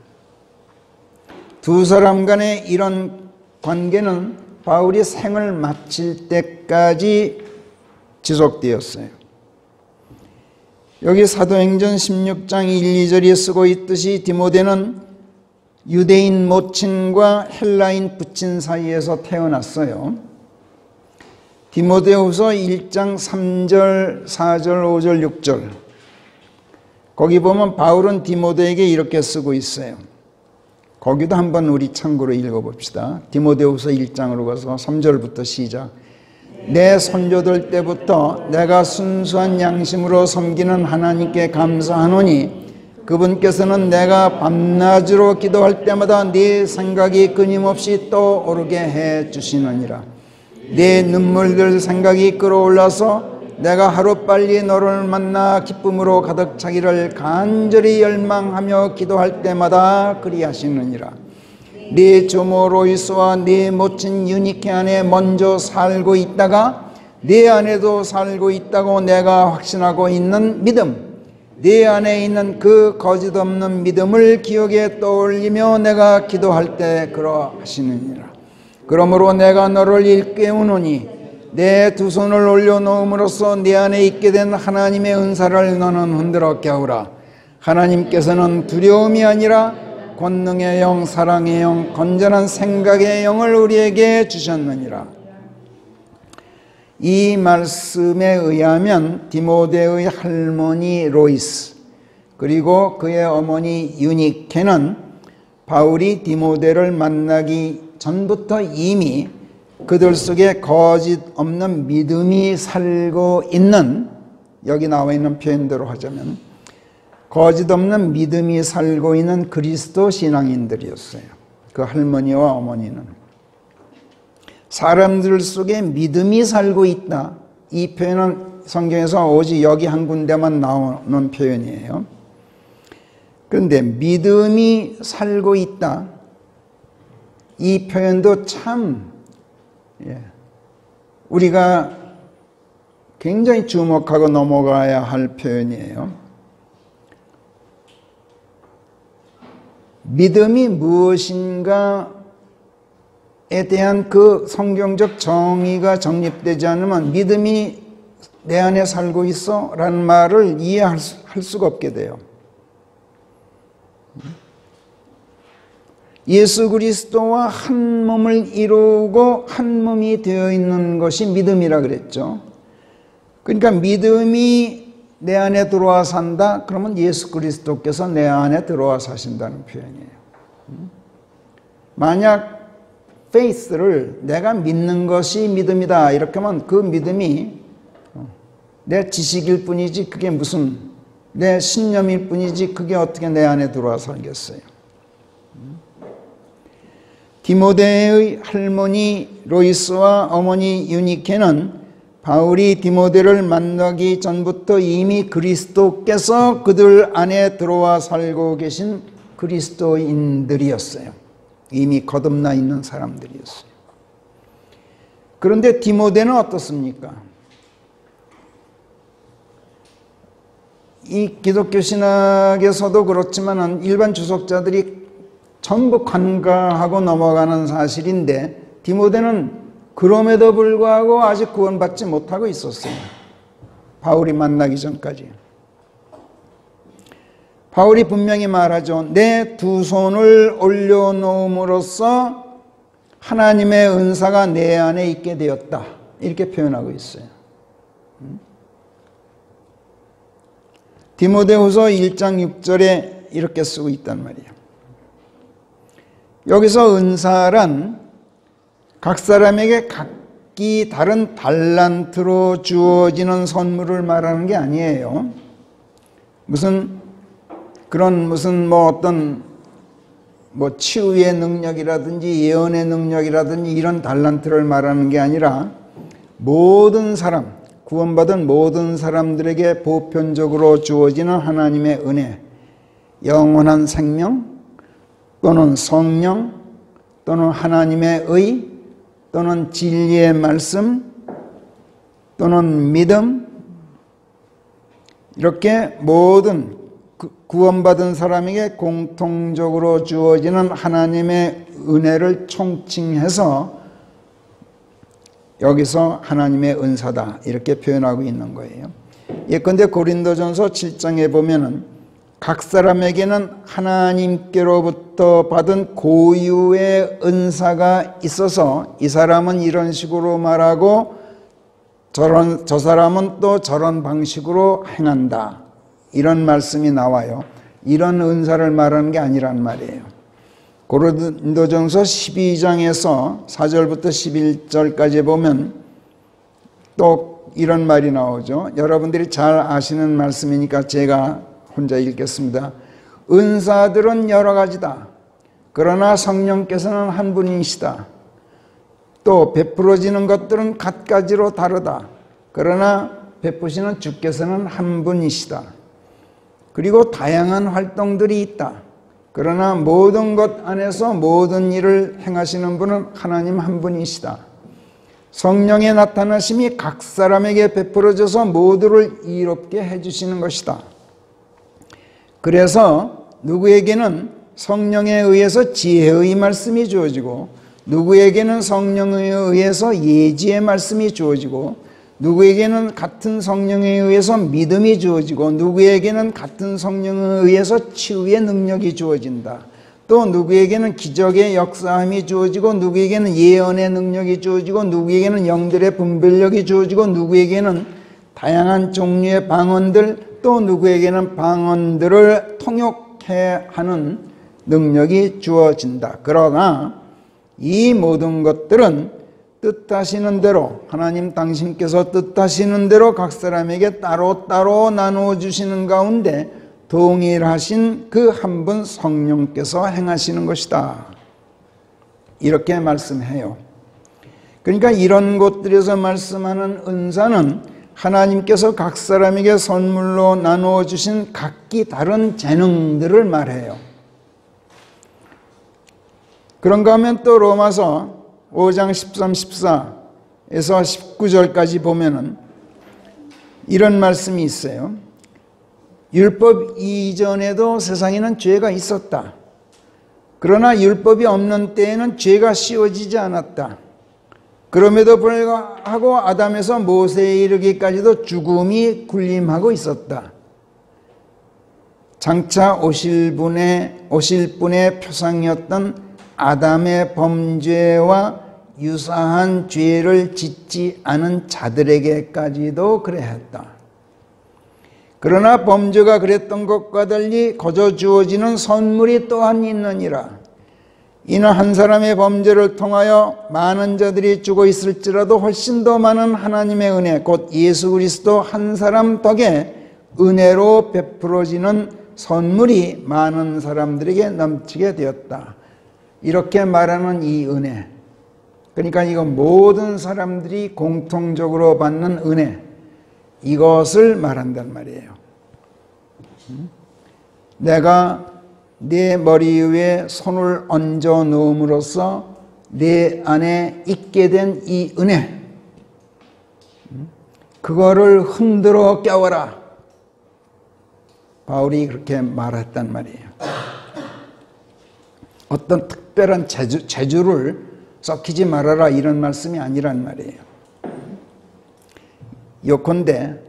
두 사람 간의 이런 관계는 바울이 생을 마칠 때까지 지속되었어요. 여기 사도행전 16장 1, 2절에 쓰고 있듯이 디모데는 유대인 모친과 헬라인 부친 사이에서 태어났어요. 디모데후서 1장 3절, 4절, 5절, 6절. 거기 보면 바울은 디모데에게 이렇게 쓰고 있어요. 거기도 한번 우리 참고로 읽어봅시다. 디모데후서 1장으로 가서 3절부터 시작. 내 선조들 때부터 내가 순수한 양심으로 섬기는 하나님께 감사하노니 그분께서는 내가 밤낮으로 기도할 때마다 네 생각이 끊임없이 떠오르게 해 주시느니라. 네 눈물들 생각이 끌어올라서 내가 하루빨리 너를 만나 기쁨으로 가득 차기를 간절히 열망하며 기도할 때마다 그리하시느니라. 네 조모 로이스와 네 모친 유니케 안에 먼저 살고 있다가 네 안에도 살고 있다고 내가 확신하고 있는 믿음, 네 안에 있는 그 거짓 없는 믿음을 기억에 떠올리며 내가 기도할 때 그러하시느니라. 그러므로 내가 너를 일깨우노니 내 두 손을 올려놓음으로써 네 안에 있게 된 하나님의 은사를 너는 흔들어 깨우라. 하나님께서는 두려움이 아니라 권능의 영, 사랑의 영, 건전한 생각의 영을 우리에게 주셨느니라. 이 말씀에 의하면 디모데의 할머니 로이스 그리고 그의 어머니 유니케는 바울이 디모데를 만나기 전부터 이미 그들 속에 거짓 없는 믿음이 살고 있는, 여기 나와 있는 표현대로 하자면 거짓 없는 믿음이 살고 있는 그리스도 신앙인들이었어요. 그 할머니와 어머니는 사람들 속에 믿음이 살고 있다. 이 표현은 성경에서 오직 여기 한 군데만 나오는 표현이에요. 그런데 믿음이 살고 있다. 이 표현도 참 우리가 굉장히 주목하고 넘어가야 할 표현이에요. 믿음이 무엇인가에 대한 그 성경적 정의가 정립되지 않으면 믿음이 내 안에 살고 있어 라는 말을 이해할 수가 없게 돼요. 예수 그리스도와 한 몸을 이루고 한 몸이 되어 있는 것이 믿음이라 그랬죠. 그러니까 믿음이 내 안에 들어와 산다? 그러면 예수 그리스도께서 내 안에 들어와 사신다는 표현이에요. 만약 faith를 내가 믿는 것이 믿음이다 이렇게 하면 그 믿음이 내 지식일 뿐이지 그게 무슨 내 신념일 뿐이지 그게 어떻게 내 안에 들어와 살겠어요. 디모데의 할머니 로이스와 어머니 유니케는 바울이 디모데를 만나기 전부터 이미 그리스도께서 그들 안에 들어와 살고 계신 그리스도인들이었어요. 이미 거듭나 있는 사람들이었어요. 그런데 디모데는 어떻습니까? 이 기독교 신학에서도 그렇지만 일반 주석자들이 전부 간과하고 넘어가는 사실인데 디모데는 그럼에도 불구하고 아직 구원받지 못하고 있었어요. 바울이 만나기 전까지. 바울이 분명히 말하죠. 내 두 손을 올려놓음으로써 하나님의 은사가 내 안에 있게 되었다. 이렇게 표현하고 있어요. 디모데후서 1장 6절에 이렇게 쓰고 있단 말이에요. 여기서 은사란 각 사람에게 각기 다른 달란트로 주어지는 선물을 말하는 게 아니에요. 무슨 어떤 치유의 능력이라든지 예언의 능력이라든지 이런 달란트를 말하는 게 아니라 모든 사람, 구원받은 모든 사람들에게 보편적으로 주어지는 하나님의 은혜, 영원한 생명, 또는 성령, 또는 하나님의 의, 또는 진리의 말씀, 또는 믿음, 이렇게 모든 구원받은 사람에게 공통적으로 주어지는 하나님의 은혜를 총칭해서 여기서 하나님의 은사다 이렇게 표현하고 있는 거예요. 예컨대 고린도전서 7장에 보면은 각 사람에게는 하나님께로부터 받은 고유의 은사가 있어서 이 사람은 이런 식으로 말하고 저 사람은 또 저런 방식으로 행한다. 이런 말씀이 나와요. 이런 은사를 말하는 게 아니란 말이에요. 고린도전서 12장에서 4절부터 11절까지 보면 또 이런 말이 나오죠. 여러분들이 잘 아시는 말씀이니까 제가 혼자 읽겠습니다. 은사들은 여러 가지다. 그러나 성령께서는 한 분이시다. 또 베풀어지는 것들은 갖가지로 다르다. 그러나 베푸시는 주께서는 한 분이시다. 그리고 다양한 활동들이 있다. 그러나 모든 것 안에서 모든 일을 행하시는 분은 하나님 한 분이시다. 성령의 나타나심이 각 사람에게 베풀어져서 모두를 이롭게 해주시는 것이다. 그래서 누구에게는 성령에 의해서 지혜의 말씀이 주어지고, 누구에게는 성령에 의해서 예지의 말씀이 주어지고, 누구에게는 같은 성령에 의해서 믿음이 주어지고, 누구에게는 같은 성령에 의해서 치유의 능력이 주어진다. 또 누구에게는 기적의 역사함이 주어지고, 누구에게는 예언의 능력이 주어지고, 누구에게는 영들의 분별력이 주어지고, 누구에게는 다양한 종류의 방언들, 또 누구에게는 방언들을 통역해 하는 능력이 주어진다. 그러나 이 모든 것들은 뜻하시는 대로, 하나님 당신께서 뜻하시는 대로 각 사람에게 따로따로 나누어 주시는 가운데 동일하신 그 한 분 성령께서 행하시는 것이다. 이렇게 말씀해요. 그러니까 이런 곳들에서 말씀하는 은사는 하나님께서 각 사람에게 선물로 나누어 주신 각기 다른 재능들을 말해요. 그런가 하면 또 로마서 5장 13, 14에서 19절까지 보면은 이런 말씀이 있어요. 율법 이전에도 세상에는 죄가 있었다. 그러나 율법이 없는 때에는 죄가 씌워지지 않았다. 그럼에도 불구하고 아담에서 모세에 이르기까지도 죽음이 군림하고 있었다. 장차 오실 분의 표상이었던 아담의 범죄와 유사한 죄를 짓지 않은 자들에게까지도 그래했다. 그러나 범죄가 그랬던 것과 달리 거저 주어지는 선물이 또한 있느니라. 이는 한 사람의 범죄를 통하여 많은 자들이 죽어 있을지라도 훨씬 더 많은 하나님의 은혜, 곧 예수 그리스도 한 사람 덕에 은혜로 베풀어지는 선물이 많은 사람들에게 넘치게 되었다. 이렇게 말하는 이 은혜, 그러니까 이건 모든 사람들이 공통적으로 받는 은혜, 이것을 말한단 말이에요. 내가 내 머리 위에 손을 얹어 놓음으로써 내 안에 있게 된 이 은혜, 그거를 흔들어 깨워라. 바울이 그렇게 말했단 말이에요. 어떤 특별한 재주를 썩히지 말아라 이런 말씀이 아니란 말이에요. 요컨대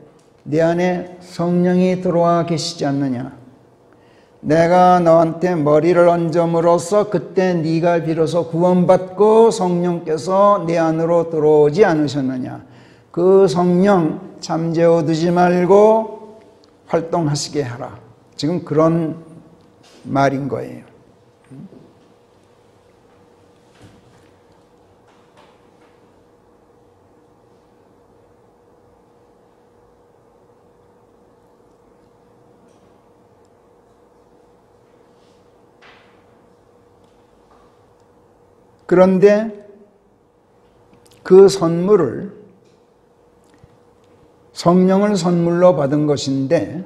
내 안에 성령이 들어와 계시지 않느냐. 내가 너한테 머리를 얹음으로써 그때 네가 비로소 구원받고 성령께서 내 안으로 들어오지 않으셨느냐. 그 성령 잠재워 두지 말고 활동하시게 하라. 지금 그런 말인 거예요. 그런데 그 선물을 성령을 선물로 받은 것인데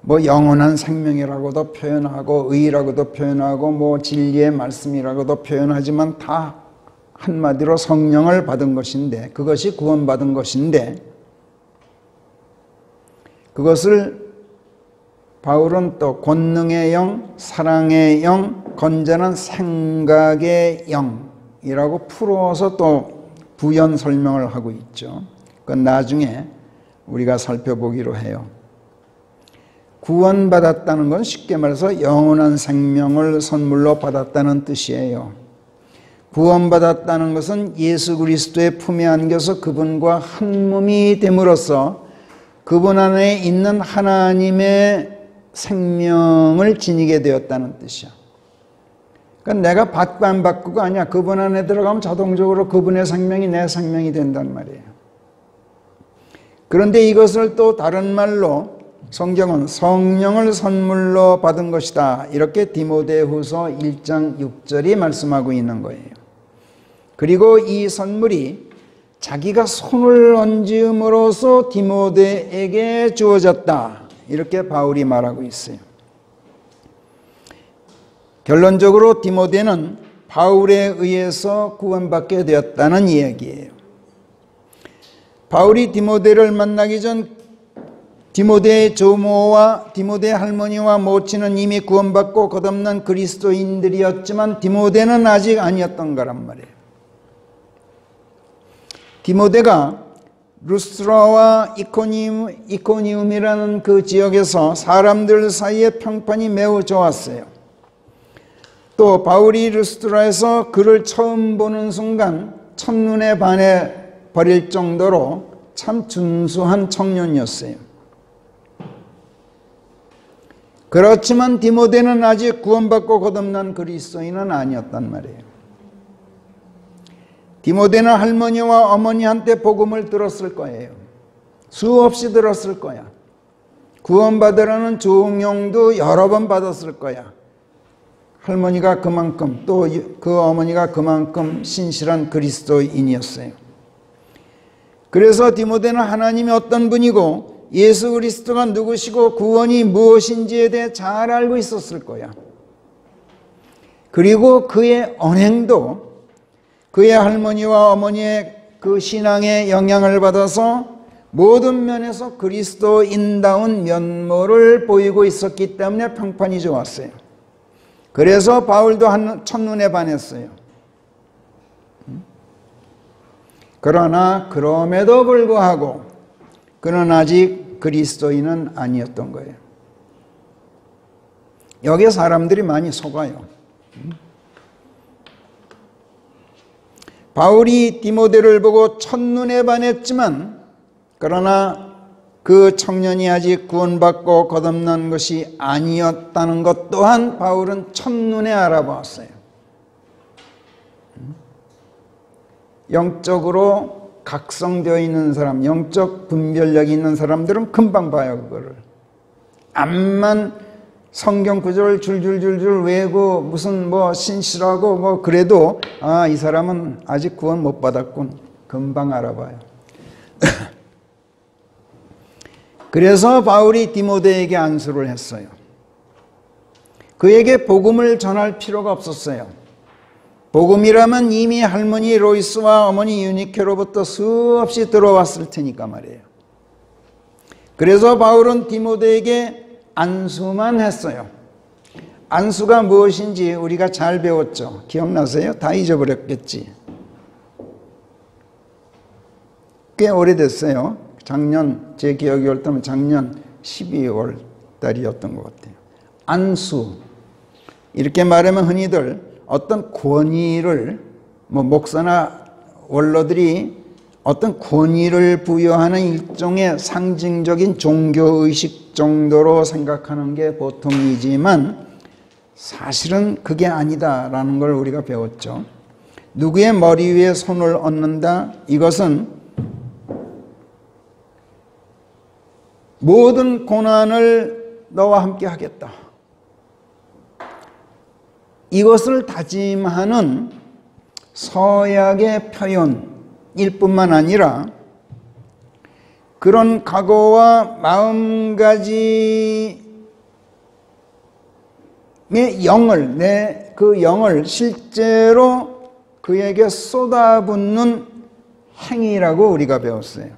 뭐 영원한 생명이라고도 표현하고 의라고도 표현하고 뭐 진리의 말씀이라고도 표현하지만 다 한마디로 성령을 받은 것인데, 그것이 구원받은 것인데, 그것을 바울은 또 권능의 영, 사랑의 영, 건전한 생각의 영이라고 풀어서 또 부연 설명을 하고 있죠. 그건 나중에 우리가 살펴보기로 해요. 구원받았다는 건 쉽게 말해서 영원한 생명을 선물로 받았다는 뜻이에요. 구원받았다는 것은 예수 그리스도의 품에 안겨서 그분과 한 몸이 됨으로써 그분 안에 있는 하나님의 생명을 지니게 되었다는 뜻이야. 그러니까 내가 받고 안 받고가 아니야. 그분 안에 들어가면 자동적으로 그분의 생명이 내 생명이 된단 말이에요. 그런데 이것을 또 다른 말로 성경은 성령을 선물로 받은 것이다, 이렇게 디모데후서 1장 6절이 말씀하고 있는 거예요. 그리고 이 선물이 자기가 손을 얹음으로써 디모데에게 주어졌다, 이렇게 바울이 말하고 있어요. 결론적으로 디모데는 바울에 의해서 구원받게 되었다는 이야기예요. 바울이 디모데를 만나기 전 디모데의 조모와 디모데의 할머니와 모친은 이미 구원받고 거듭난 그리스도인들이었지만 디모데는 아직 아니었던 거란 말이에요. 디모데가 루스트라와 이코니움이라는 그 지역에서 사람들 사이의 평판이 매우 좋았어요. 또 바울이 루스트라에서 그를 처음 보는 순간 첫눈에 반해 버릴 정도로 참 준수한 청년이었어요. 그렇지만 디모데는 아직 구원받고 거듭난 그리스도인은 아니었단 말이에요. 디모데는 할머니와 어머니한테 복음을 들었을 거예요. 수없이 들었을 거야. 구원받으라는 종용도 여러 번 받았을 거야. 할머니가 그만큼, 또 그 어머니가 그만큼 신실한 그리스도인이었어요. 그래서 디모데는 하나님이 어떤 분이고 예수 그리스도가 누구시고 구원이 무엇인지에 대해 잘 알고 있었을 거야. 그리고 그의 언행도 그의 할머니와 어머니의 그 신앙의 영향을 받아서 모든 면에서 그리스도인다운 면모를 보이고 있었기 때문에 평판이 좋았어요. 그래서 바울도 첫눈에 반했어요. 그러나 그럼에도 불구하고 그는 아직 그리스도인은 아니었던 거예요. 여기에 사람들이 많이 속아요. 바울이 디모데를 보고 첫눈에 반했지만 그러나 그 청년이 아직 구원받고 거듭난 것이 아니었다는 것 또한 바울은 첫눈에 알아보았어요. 영적으로 각성되어 있는 사람, 영적 분별력이 있는 사람들은 금방 봐요, 그거를. 암만 성경 구절을 줄줄줄줄 외우고 무슨 뭐 신실하고 뭐 그래도 아, 이 사람은 아직 구원 못 받았군. 금방 알아봐요. 그래서 바울이 디모데에게 안수를 했어요. 그에게 복음을 전할 필요가 없었어요. 복음이라면 이미 할머니 로이스와 어머니 유니케로부터 수없이 들어왔을 테니까 말이에요. 그래서 바울은 디모데에게 안수만 했어요. 안수가 무엇인지 우리가 잘 배웠죠. 기억나세요? 다 잊어버렸겠지. 꽤 오래됐어요. 작년, 제 기억이 옳다면 작년 12월 달이었던 것 같아요. 안수, 이렇게 말하면 흔히들 어떤 권위를, 목사나 원로들이 어떤 권위를 부여하는 일종의 상징적인 종교의식 정도로 생각하는 게 보통이지만 사실은 그게 아니다라는 걸 우리가 배웠죠. 누구의 머리 위에 손을 얹는다, 이것은 모든 고난을 너와 함께 하겠다, 이것을 다짐하는 서약의 표현일 뿐만 아니라 그런 각오와 마음가짐의 영을, 그 영을 실제로 그에게 쏟아붓는 행위라고 우리가 배웠어요.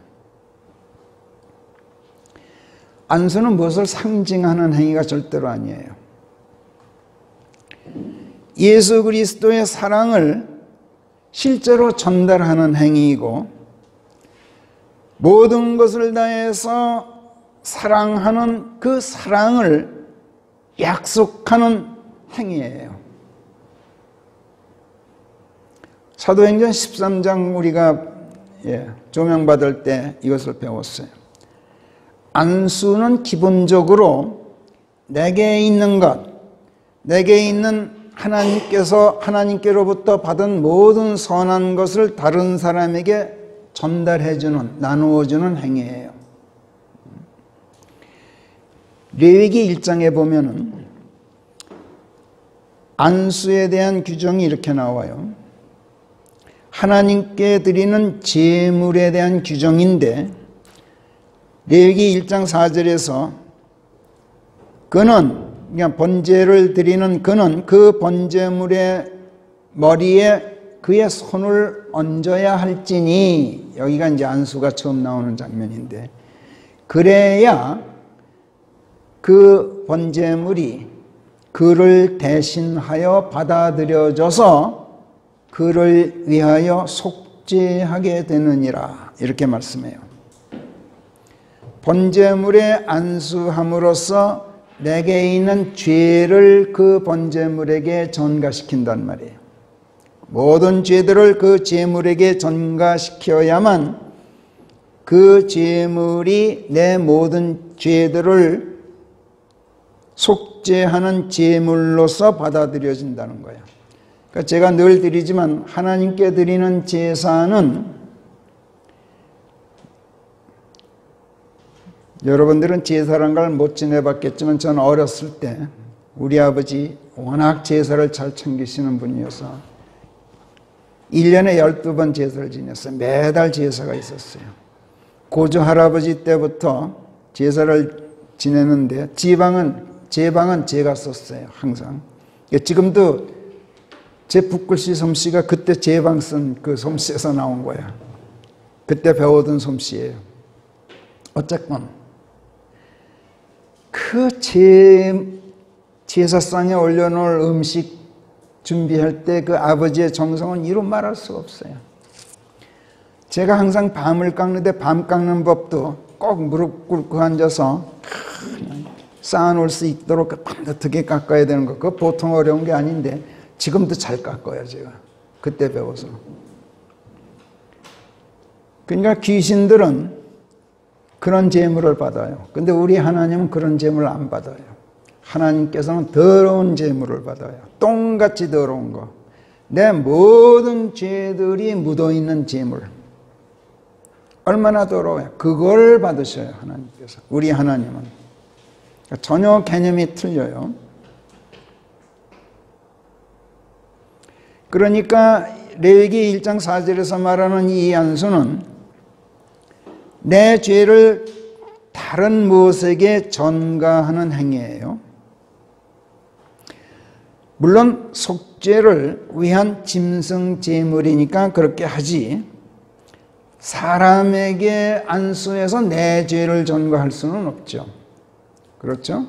안수는 무엇을 상징하는 행위가 절대로 아니에요. 예수 그리스도의 사랑을 실제로 전달하는 행위이고 모든 것을 다해서 사랑하는 그 사랑을 약속하는 행위예요. 사도행전 13장 우리가 조명받을 때 이것을 배웠어요. 안수는 기본적으로 내게 있는 것, 내게 있는 하나님께로부터 받은 모든 선한 것을 다른 사람에게 전달해주는, 나누어주는 행위예요. 레위기 1장에 보면은 안수에 대한 규정이 이렇게 나와요. 하나님께 드리는 제물에 대한 규정인데, 레위기 1장 4절에서 그는, 그냥 번제를 드리는 그는 그 번제물의 머리에 그의 손을 얹어야 할지니, 여기가 이제 안수가 처음 나오는 장면인데, 그래야 그 번제물이 그를 대신하여 받아들여져서 그를 위하여 속죄하게 되느니라, 이렇게 말씀해요. 번제물에 안수함으로써 내게 있는 죄를 그 번제물에게 전가시킨단 말이에요. 모든 죄들을 그 제물에게 전가시켜야만 그 제물이 내 모든 죄들을 속죄하는 제물로서 받아들여진다는 거예요. 그러니까 제가 늘 드리지만 하나님께 드리는 제사는, 여러분들은 제사란 걸 못 지내봤겠지만 저는 어렸을 때 우리 아버지 워낙 제사를 잘 챙기시는 분이어서 1년에 12번 제사를 지냈어요. 매달 제사가 있었어요. 고조 할아버지 때부터 제사를 지내는데 제 방은 제가 썼어요. 항상. 지금도 제 붓글씨 솜씨가 그때 제 방 쓴 그 솜씨에서 나온 거야. 그때 배워둔 솜씨예요. 어쨌건 그 제사상에 올려놓을 음식 준비할 때 그 아버지의 정성은 이루 말할 수가 없어요. 제가 항상 밤을 깎는데 밤 깎는 법도 꼭 무릎 꿇고 앉아서 쌓아놓을 수 있도록 밤늦게 깎아야 되는 거, 그거 보통 어려운 게 아닌데 지금도 잘 깎아요. 제가 그때 배워서. 그러니까 귀신들은 그런 제물을 받아요. 근데 우리 하나님은 그런 제물을 안 받아요. 하나님께서는 더러운 제물을 받아요. 똥같이 더러운 거. 내 모든 죄들이 묻어있는 제물. 얼마나 더러워요. 그걸 받으셔요. 하나님께서. 우리 하나님은. 전혀 개념이 틀려요. 그러니까 레위기 1장 4절에서 말하는 이 안수는 내 죄를 다른 무엇에게 전가하는 행위예요. 물론 속죄를 위한 짐승 제물이니까 그렇게 하지, 사람에게 안수해서 내 죄를 전가할 수는 없죠. 그렇죠?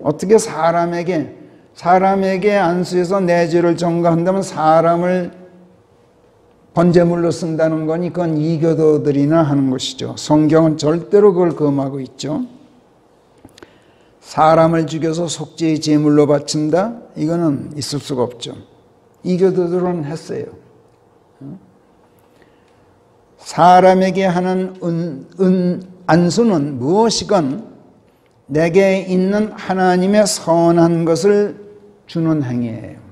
어떻게 사람에게 안수해서 내 죄를 전가한다면 사람을 번제물로 쓴다는 거니 그건 이교도들이나 하는 것이죠. 성경은 절대로 그걸 금하고 있죠. 사람을 죽여서 속죄의 제물로 바친다? 이거는 있을 수가 없죠. 이교도들은 했어요. 사람에게 하는 안수는 무엇이건 내게 있는 하나님의 선한 것을 주는 행위예요.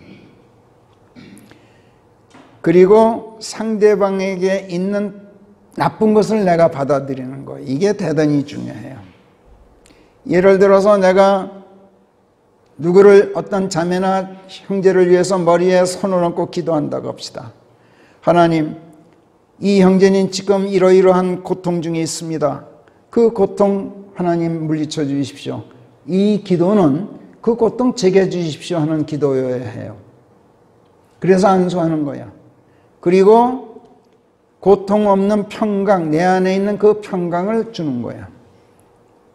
그리고 상대방에게 있는 나쁜 것을 내가 받아들이는 거, 이게 대단히 중요해요. 예를 들어서 내가 누구를, 어떤 자매나 형제를 위해서 머리에 손을 얹고 기도한다고 합시다. 하나님, 이 형제는 지금 이러이러한 고통 중에 있습니다. 그 고통 하나님 물리쳐 주십시오. 이 기도는 그 고통 제게 주십시오 하는 기도여야 해요. 그래서 안수하는 거야. 그리고 고통 없는 평강, 내 안에 있는 그 평강을 주는 거야.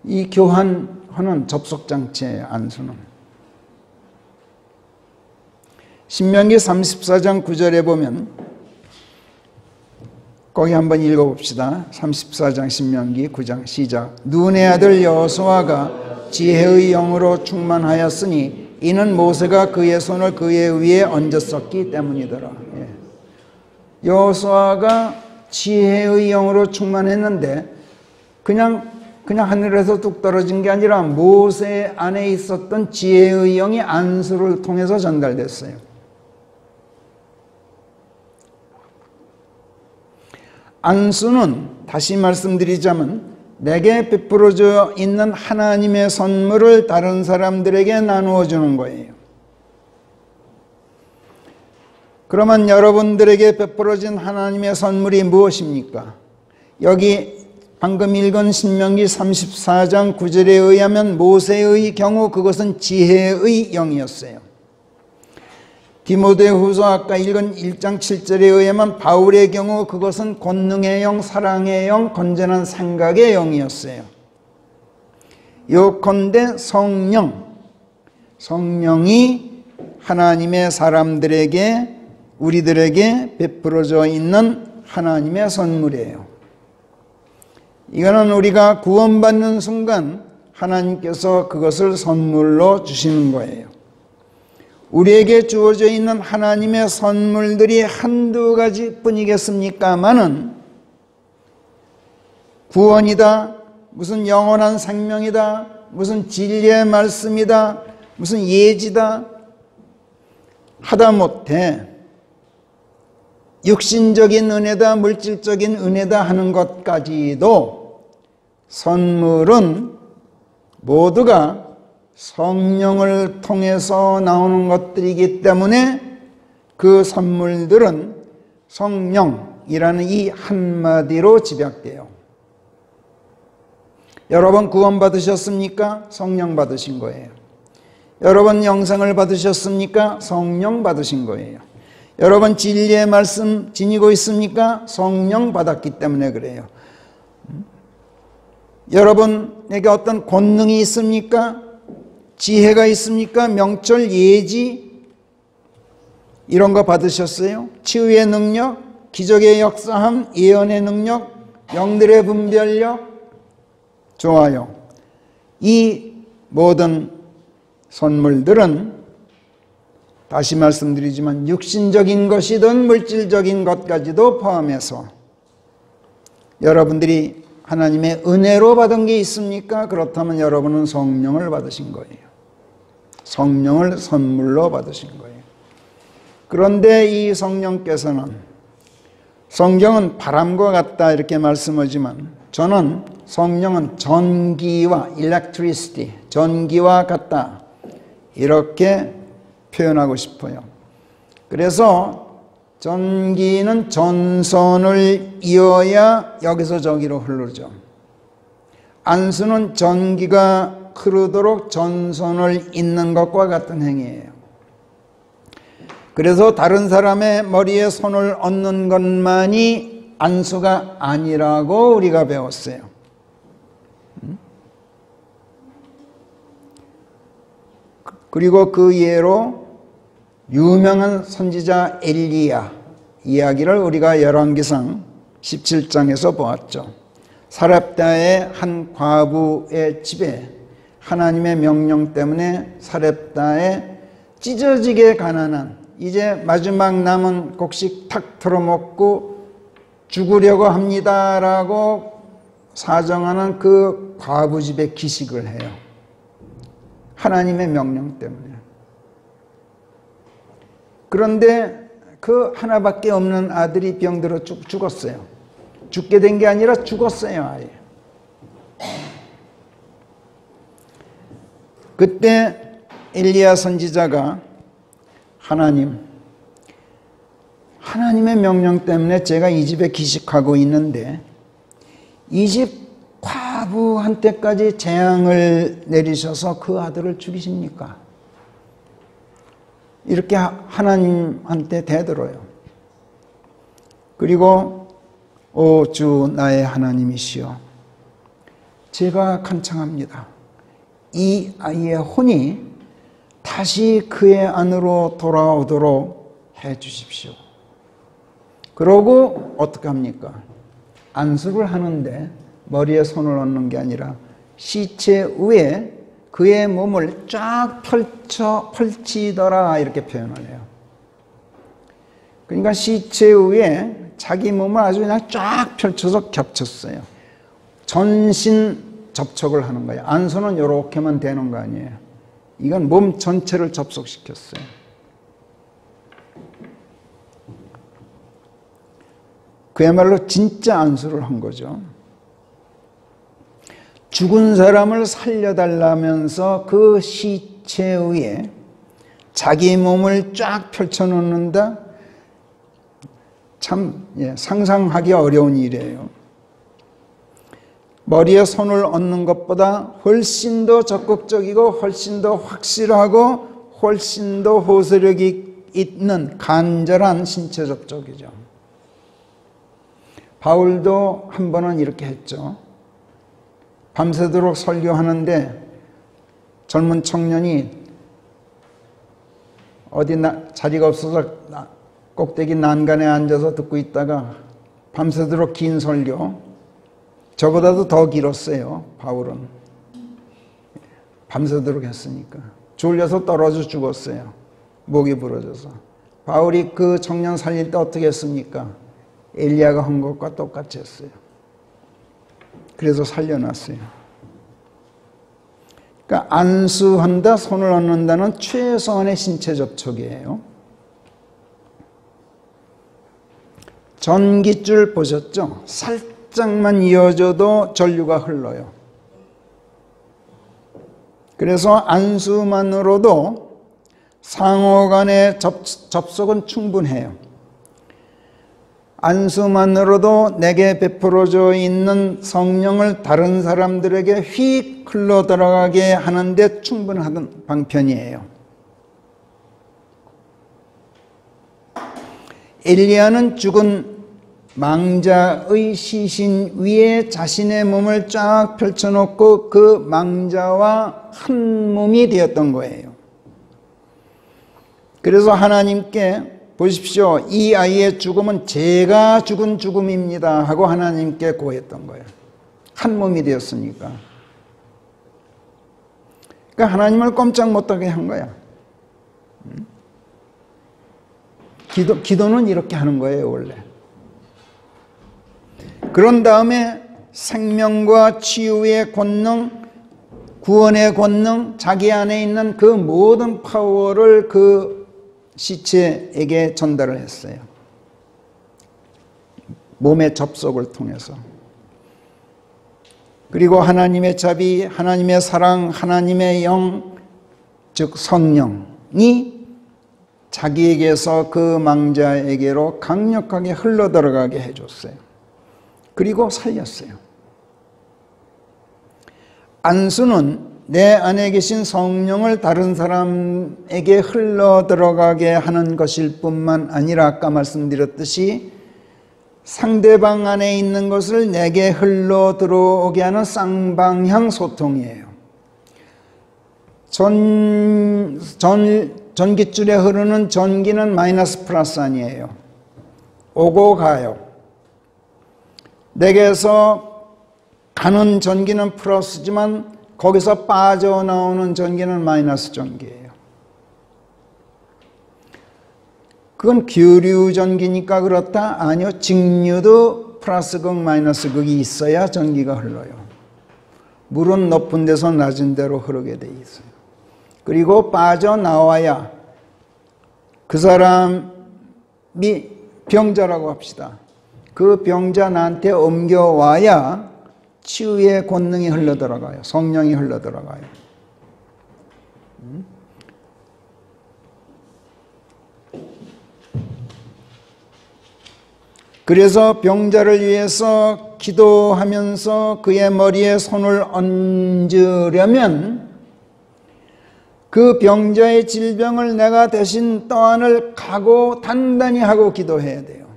이 교환하는 접속장치의 안수는. 신명기 34장 9절에 보면, 거기 한번 읽어봅시다. 34장 신명기 9장 시작. 눈의 아들 여호수아가 지혜의 영으로 충만하였으니 이는 모세가 그의 손을 그의 위에 얹었었기 때문이더라. 여호수아가 지혜의 영으로 충만했는데 그냥 그냥 하늘에서 뚝 떨어진 게 아니라 모세 안에 있었던 지혜의 영이 안수를 통해서 전달됐어요. 안수는 다시 말씀드리자면 내게 베풀어져 있는 하나님의 선물을 다른 사람들에게 나누어 주는 거예요. 그러면 여러분들에게 베풀어진 하나님의 선물이 무엇입니까? 여기 방금 읽은 신명기 34장 9절에 의하면 모세의 경우 그것은 지혜의 영이었어요. 디모데후서 아까 읽은 1장 7절에 의하면 바울의 경우 그것은 권능의 영, 사랑의 영, 건전한 생각의 영이었어요. 요컨대 성령이 하나님의 사람들에게 우리들에게 베풀어져 있는 하나님의 선물이에요. 이거는 우리가 구원받는 순간 하나님께서 그것을 선물로 주시는 거예요. 우리에게 주어져 있는 하나님의 선물들이 한두 가지 뿐이겠습니까마는 구원이다, 무슨 영원한 생명이다, 무슨 진리의 말씀이다, 무슨 예지다 하다못해 육신적인 은혜다, 물질적인 은혜다 하는 것까지도 선물은 모두가 성령을 통해서 나오는 것들이기 때문에 그 선물들은 성령이라는 이 한마디로 집약돼요. 여러분 구원 받으셨습니까? 성령 받으신 거예요. 여러분 영생을 받으셨습니까? 성령 받으신 거예요. 여러분 진리의 말씀 지니고 있습니까? 성령 받았기 때문에 그래요. 여러분에게 어떤 권능이 있습니까? 지혜가 있습니까? 명철, 예지 이런 거 받으셨어요? 치유의 능력, 기적의 역사함, 예언의 능력, 영들의 분별력 좋아요. 이 모든 선물들은 다시 말씀드리지만 육신적인 것이든 물질적인 것까지도 포함해서 여러분들이 하나님의 은혜로 받은 게 있습니까? 그렇다면 여러분은 성령을 받으신 거예요. 성령을 선물로 받으신 거예요. 그런데 이 성령께서는 성경은 바람과 같다 이렇게 말씀하지만 저는 성령은 전기와 electricity, 전기와 같다 이렇게 표현하고 싶어요. 그래서 전기는 전선을 이어야 여기서 저기로 흐르죠. 안수는 전기가 흐르도록 전선을 잇는 것과 같은 행위예요. 그래서 다른 사람의 머리에 손을 얹는 것만이 안수가 아니라고 우리가 배웠어요. 그리고 그 예로 유명한 선지자 엘리야 이야기를 우리가 열왕기상 17장에서 보았죠. 사렙다의 한 과부의 집에 하나님의 명령 때문에 사렙다의 찢어지게 가난한 이제 마지막 남은 곡식 탁 털어먹고 죽으려고 합니다라고 사정하는 그 과부 집에 기식을 해요. 하나님의 명령 때문에. 그런데 그 하나밖에 없는 아들이 병들어 죽었어요. 죽게 된 게 아니라 죽었어요, 아예. 그때 엘리야 선지자가 하나님의 명령 때문에 제가 이 집에 기식하고 있는데 이 집 과부한테까지 재앙을 내리셔서 그 아들을 죽이십니까? 이렇게 하나님한테 대들어요. 그리고 오 주 나의 하나님이시여 제가 간청합니다. 이 아이의 혼이 다시 그의 안으로 돌아오도록 해 주십시오. 그러고 어떻게 합니까? 안수를 하는데 머리에 손을 얹는 게 아니라 시체 위에 그의 몸을 쫙 펼치더라 이렇게 표현을 해요. 그러니까 시체 위에 자기 몸을 아주 그냥 쫙 펼쳐서 겹쳤어요. 전신 접촉을 하는 거예요. 안수는 이렇게만 되는 거 아니에요. 이건 몸 전체를 접속시켰어요. 그야말로 진짜 안수를 한 거죠. 죽은 사람을 살려달라면서 그 시체 위에 자기 몸을 쫙 펼쳐놓는다? 참 상상하기 어려운 일이에요. 머리에 손을 얹는 것보다 훨씬 더 적극적이고 훨씬 더 확실하고 훨씬 더 호소력이 있는 간절한 신체 접촉이죠. 바울도 한 번은 이렇게 했죠. 밤새도록 설교하는데 젊은 청년이 어디 자리가 없어서 꼭대기 난간에 앉아서 듣고 있다가 밤새도록 긴 설교, 저보다도 더 길었어요. 바울은 밤새도록 했으니까 졸려서 떨어져 죽었어요. 목이 부러져서. 바울이 그 청년 살릴 때 어떻게 했습니까? 엘리야가 한 것과 똑같이 했어요. 그래서 살려놨어요. 그러니까 안수한다, 손을 얹는다는 최소한의 신체 접촉이에요. 전깃줄 보셨죠? 살짝만 이어져도 전류가 흘러요. 그래서 안수만으로도 상호간의 접속은 충분해요. 안수만으로도 내게 베풀어져 있는 성령을 다른 사람들에게 휙 흘러 들어가게 하는데 충분한 방편이에요. 엘리야는 죽은 망자의 시신 위에 자신의 몸을 쫙 펼쳐놓고 그 망자와 한 몸이 되었던 거예요. 그래서 하나님께 보십시오. 이 아이의 죽음은 제가 죽은 죽음입니다 하고 하나님께 고했던 거예요. 한 몸이 되었으니까. 그러니까 하나님을 꼼짝 못하게 한 거야. 기도는 이렇게 하는 거예요, 원래. 그런 다음에 생명과 치유의 권능, 구원의 권능, 자기 안에 있는 그 모든 파워를 그 시체에게 전달을 했어요. 몸의 접속을 통해서. 그리고 하나님의 자비, 하나님의 사랑, 하나님의 영, 즉 성령이 자기에게서 그 망자에게로 강력하게 흘러들어가게 해줬어요. 그리고 살렸어요. 안수는 내 안에 계신 성령을 다른 사람에게 흘러들어가게 하는 것일 뿐만 아니라 아까 말씀드렸듯이 상대방 안에 있는 것을 내게 흘러들어오게 하는 쌍방향 소통이에요. 전깃줄에 흐르는 전기는 마이너스 플러스 아니에요. 오고 가요. 내게서 가는 전기는 플러스지만 거기서 빠져나오는 전기는 마이너스 전기예요. 그건 기울유 전기니까 그렇다? 아니요. 직류도 플러스 극 마이너스 극이 있어야 전기가 흘러요. 물은 높은 데서 낮은 데로 흐르게 돼 있어요. 그리고 빠져나와야 그 사람이 병자라고 합시다. 그 병자 나한테 옮겨와야 치유의 권능이 흘러들어가요. 성령이 흘러들어가요. 그래서 병자를 위해서 기도하면서 그의 머리에 손을 얹으려면 그 병자의 질병을 내가 대신 떠안을 각오 단단히 하고 기도해야 돼요.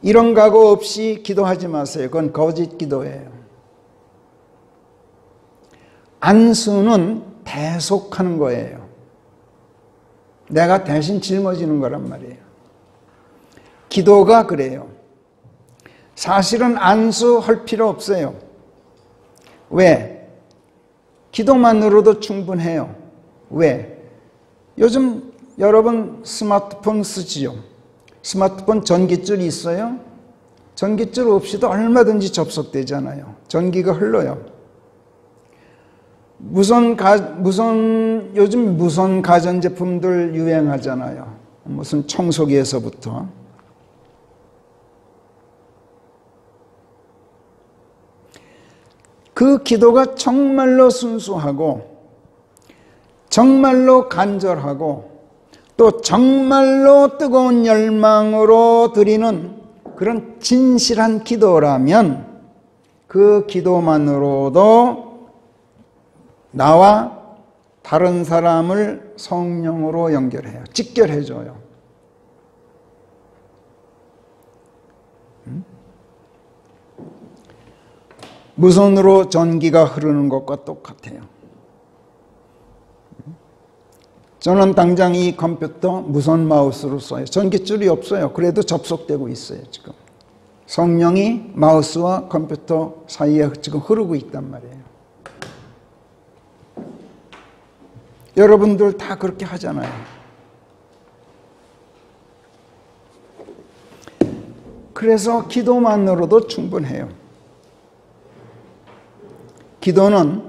이런 각오 없이 기도하지 마세요. 그건 거짓 기도예요. 안수는 대속하는 거예요. 내가 대신 짊어지는 거란 말이에요. 기도가 그래요. 사실은 안수할 필요 없어요. 왜? 기도만으로도 충분해요. 왜? 요즘 여러분 스마트폰 쓰지요? 스마트폰 전깃줄이 있어요? 전깃줄 없이도 얼마든지 접속되잖아요. 전기가 흘러요. 요즘 무선 가전제품들 유행하잖아요. 무슨 청소기에서부터. 그 기도가 정말로 순수하고 정말로 간절하고 또 정말로 뜨거운 열망으로 드리는 그런 진실한 기도라면 그 기도만으로도 나와 다른 사람을 성령으로 연결해요. 직결해줘요. 무선으로 전기가 흐르는 것과 똑같아요. 저는 당장 이 컴퓨터 무선 마우스로 써요. 전깃줄이 없어요. 그래도 접속되고 있어요. 지금 성령이 마우스와 컴퓨터 사이에 지금 흐르고 있단 말이에요. 여러분들 다 그렇게 하잖아요. 그래서 기도만으로도 충분해요. 기도는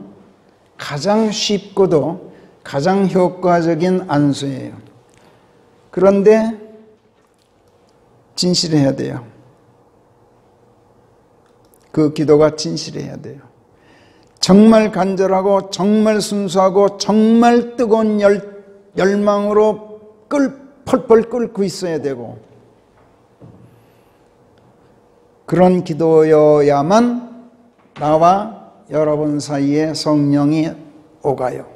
가장 쉽고도 가장 효과적인 안수예요. 그런데 진실해야 돼요. 그 기도가 진실해야 돼요. 정말 간절하고 정말 순수하고 정말 뜨거운 열망으로 펄펄 끓고 있어야 되고, 그런 기도여야만 나와 여러분 사이에 성령이 오가요.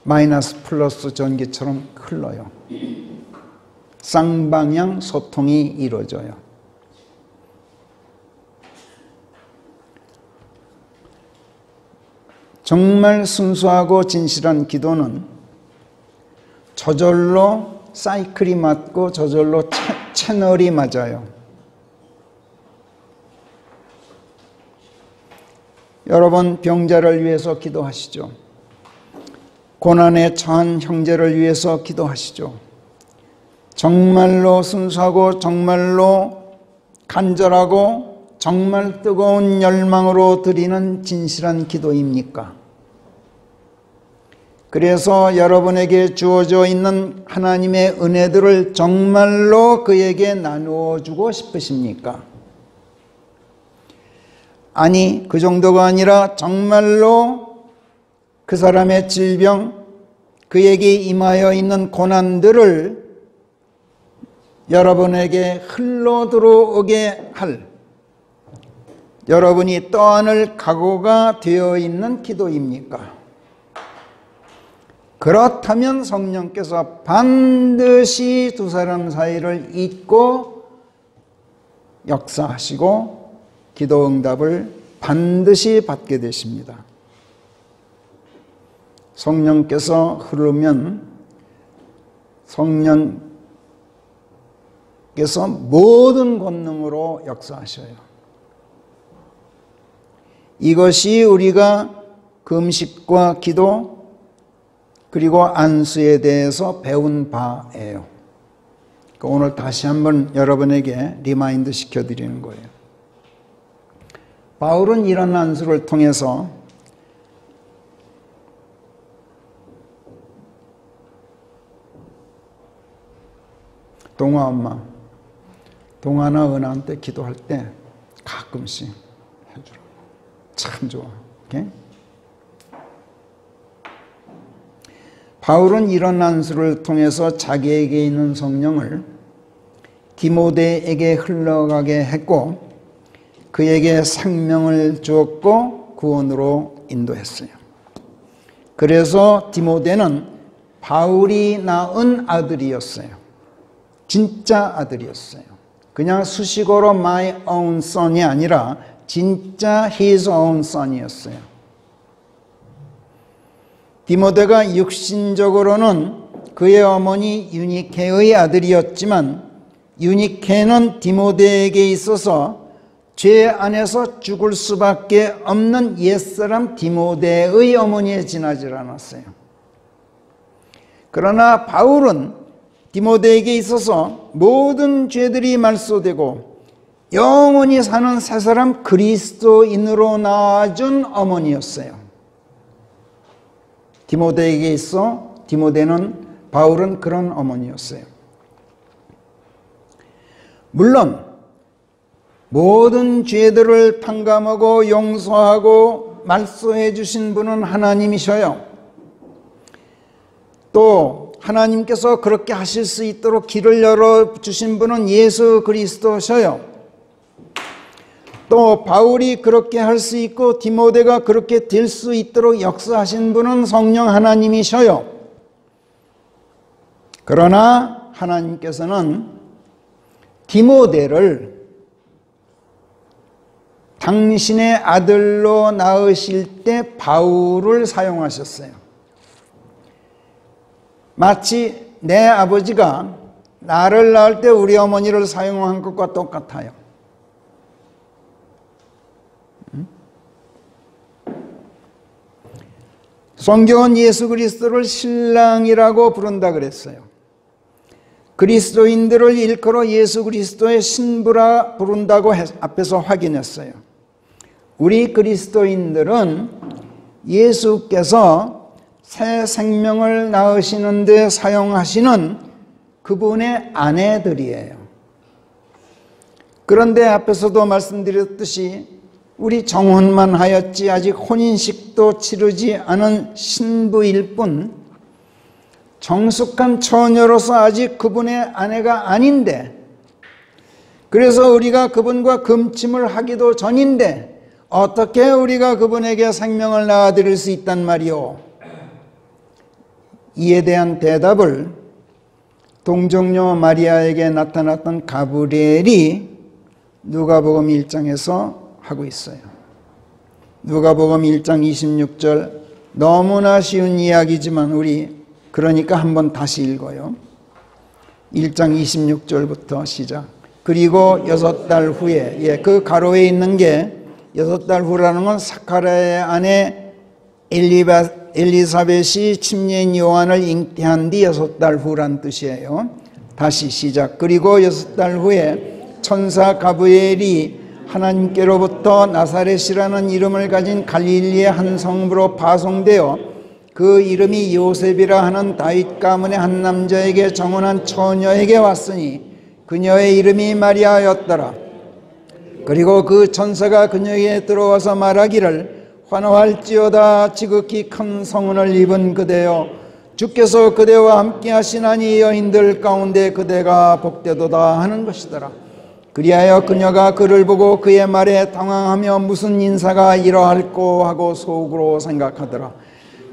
마이너스 플러스 전기처럼 흘러요. 쌍방향 소통이 이루어져요. 정말 순수하고 진실한 기도는 저절로 사이클이 맞고 저절로 채널이 맞아요. 여러분 병자를 위해서 기도하시죠. 고난에 처한 형제를 위해서 기도하시죠. 정말로 순수하고 정말로 간절하고 정말 뜨거운 열망으로 드리는 진실한 기도입니까? 그래서 여러분에게 주어져 있는 하나님의 은혜들을 정말로 그에게 나누어 주고 싶으십니까? 아니, 그 정도가 아니라 정말로 그 사람의 질병, 그에게 임하여 있는 고난들을 여러분에게 흘러 들어오게 할 여러분이 떠안을 각오가 되어 있는 기도입니까? 그렇다면 성령께서 반드시 두 사람 사이를 잇고 역사하시고 기도 응답을 반드시 받게 되십니다. 성령께서 흐르면 성령께서 모든 권능으로 역사하셔요. 이것이 우리가 금식과 기도 그리고 안수에 대해서 배운 바예요. 오늘 다시 한번 여러분에게 리마인드 시켜드리는 거예요. 바울은 이런 안수를 통해서 동아 엄마, 동아나 은하한테 기도할 때 가끔씩 해주라고. 참 좋아. 오케이? 바울은 이런 안수를 통해서 자기에게 있는 성령을 디모데에게 흘러가게 했고 그에게 생명을 주었고 구원으로 인도했어요. 그래서 디모데는 바울이 낳은 아들이었어요. 진짜 아들이었어요. 그냥 수식어로 my own son이 아니라 진짜 his own son이었어요. 디모데가 육신적으로는 그의 어머니 유니케의 아들이었지만 유니케는 디모데에게 있어서 죄 안에서 죽을 수밖에 없는 옛사람 디모데의 어머니에 지나질 않았어요. 그러나 바울은 디모데에게 있어서 모든 죄들이 말소되고 영원히 사는 새 사람 그리스도인으로 낳아준 어머니였어요. 디모데에게 있어 바울은 그런 어머니였어요. 물론 모든 죄들을 탕감하고 용서하고 말소해 주신 분은 하나님이셔요. 또 하나님께서 그렇게 하실 수 있도록 길을 열어주신 분은 예수 그리스도셔요. 또 바울이 그렇게 할 수 있고 디모데가 그렇게 될 수 있도록 역사하신 분은 성령 하나님이셔요. 그러나 하나님께서는 디모데를 당신의 아들로 낳으실 때 바울을 사용하셨어요. 마치 내 아버지가 나를 낳을 때 우리 어머니를 사용한 것과 똑같아요. 성경은 예수 그리스도를 신랑이라고 부른다 그랬어요. 그리스도인들을 일컬어 예수 그리스도의 신부라 부른다고 앞에서 확인했어요. 우리 그리스도인들은 예수께서 새 생명을 낳으시는 데 사용하시는 그분의 아내들이에요. 그런데 앞에서도 말씀드렸듯이 우리 정혼만 하였지 아직 혼인식도 치르지 않은 신부일 뿐 정숙한 처녀로서 아직 그분의 아내가 아닌데, 그래서 우리가 그분과 금침을 하기도 전인데 어떻게 우리가 그분에게 생명을 낳아드릴 수 있단 말이오? 이에 대한 대답을 동정녀 마리아에게 나타났던 가브리엘이 누가복음 1장에서 하고 있어요. 누가복음 1장 26절, 너무나 쉬운 이야기지만 우리 그러니까 한번 다시 읽어요. 1장 26절부터 시작. 그리고 6달 후에, 그 가로에 있는 게 6달 후라는 건 사카랴의 아내 엘리사벳이 침례인 요한을 잉태한 뒤 6달 후란 뜻이에요. 다시 시작. 그리고 6달 후에 천사 가브리엘이 하나님께로부터 나사렛이라는 이름을 가진 갈릴리의 한 성부로 파송되어 그 이름이 요셉이라 하는 다윗 가문의 한 남자에게 정혼한 처녀에게 왔으니 그녀의 이름이 마리아였더라. 그리고 그 천사가 그녀에게 들어와서 말하기를 환호할지어다, 지극히 큰 성은을 입은 그대여, 주께서 그대와 함께 하시나니 여인들 가운데 그대가 복되도다 하는 것이더라. 그리하여 그녀가 그를 보고 그의 말에 당황하며 무슨 인사가 이러할꼬 하고 속으로 생각하더라.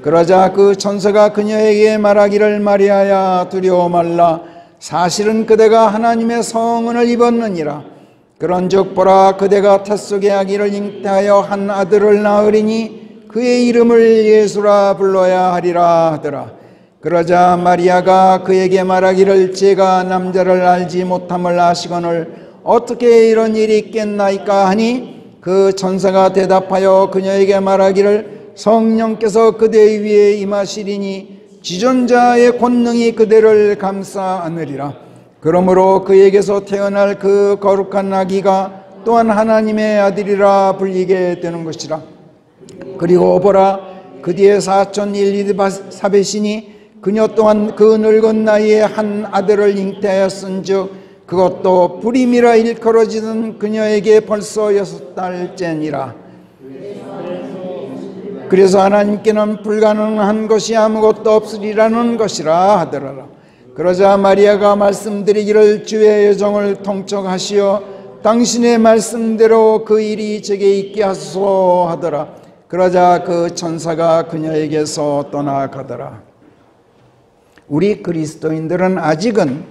그러자 그 천사가 그녀에게 말하기를 마리아야, 두려워 말라. 사실은 그대가 하나님의 성은을 입었느니라. 그런즉 보라, 그대가 뱃속의 아기를 잉태하여 한 아들을 낳으리니 그의 이름을 예수라 불러야 하리라 하더라. 그러자 마리아가 그에게 말하기를 제가 남자를 알지 못함을 아시거늘 어떻게 이런 일이 있겠나이까 하니, 그 천사가 대답하여 그녀에게 말하기를 성령께서 그대 위에 임하시리니 지존자의 권능이 그대를 감싸 안으리라. 그러므로 그에게서 태어날 그 거룩한 아기가 또한 하나님의 아들이라 불리게 되는 것이라. 그리고 보라, 그 뒤에 사촌 엘리사벳이니 그녀 또한 그 늙은 나이에 한 아들을 잉태하였은즉 그것도 불임이라 일컬어지던 그녀에게 벌써 6달째니라. 그래서 하나님께는 불가능한 것이 아무것도 없으리라는 것이라 하더라. 그러자 마리아가 말씀드리기를 주의 여정을 통촉하시어 당신의 말씀대로 그 일이 제게 있게 하소서 하더라. 그러자 그 천사가 그녀에게서 떠나가더라. 우리 그리스도인들은 아직은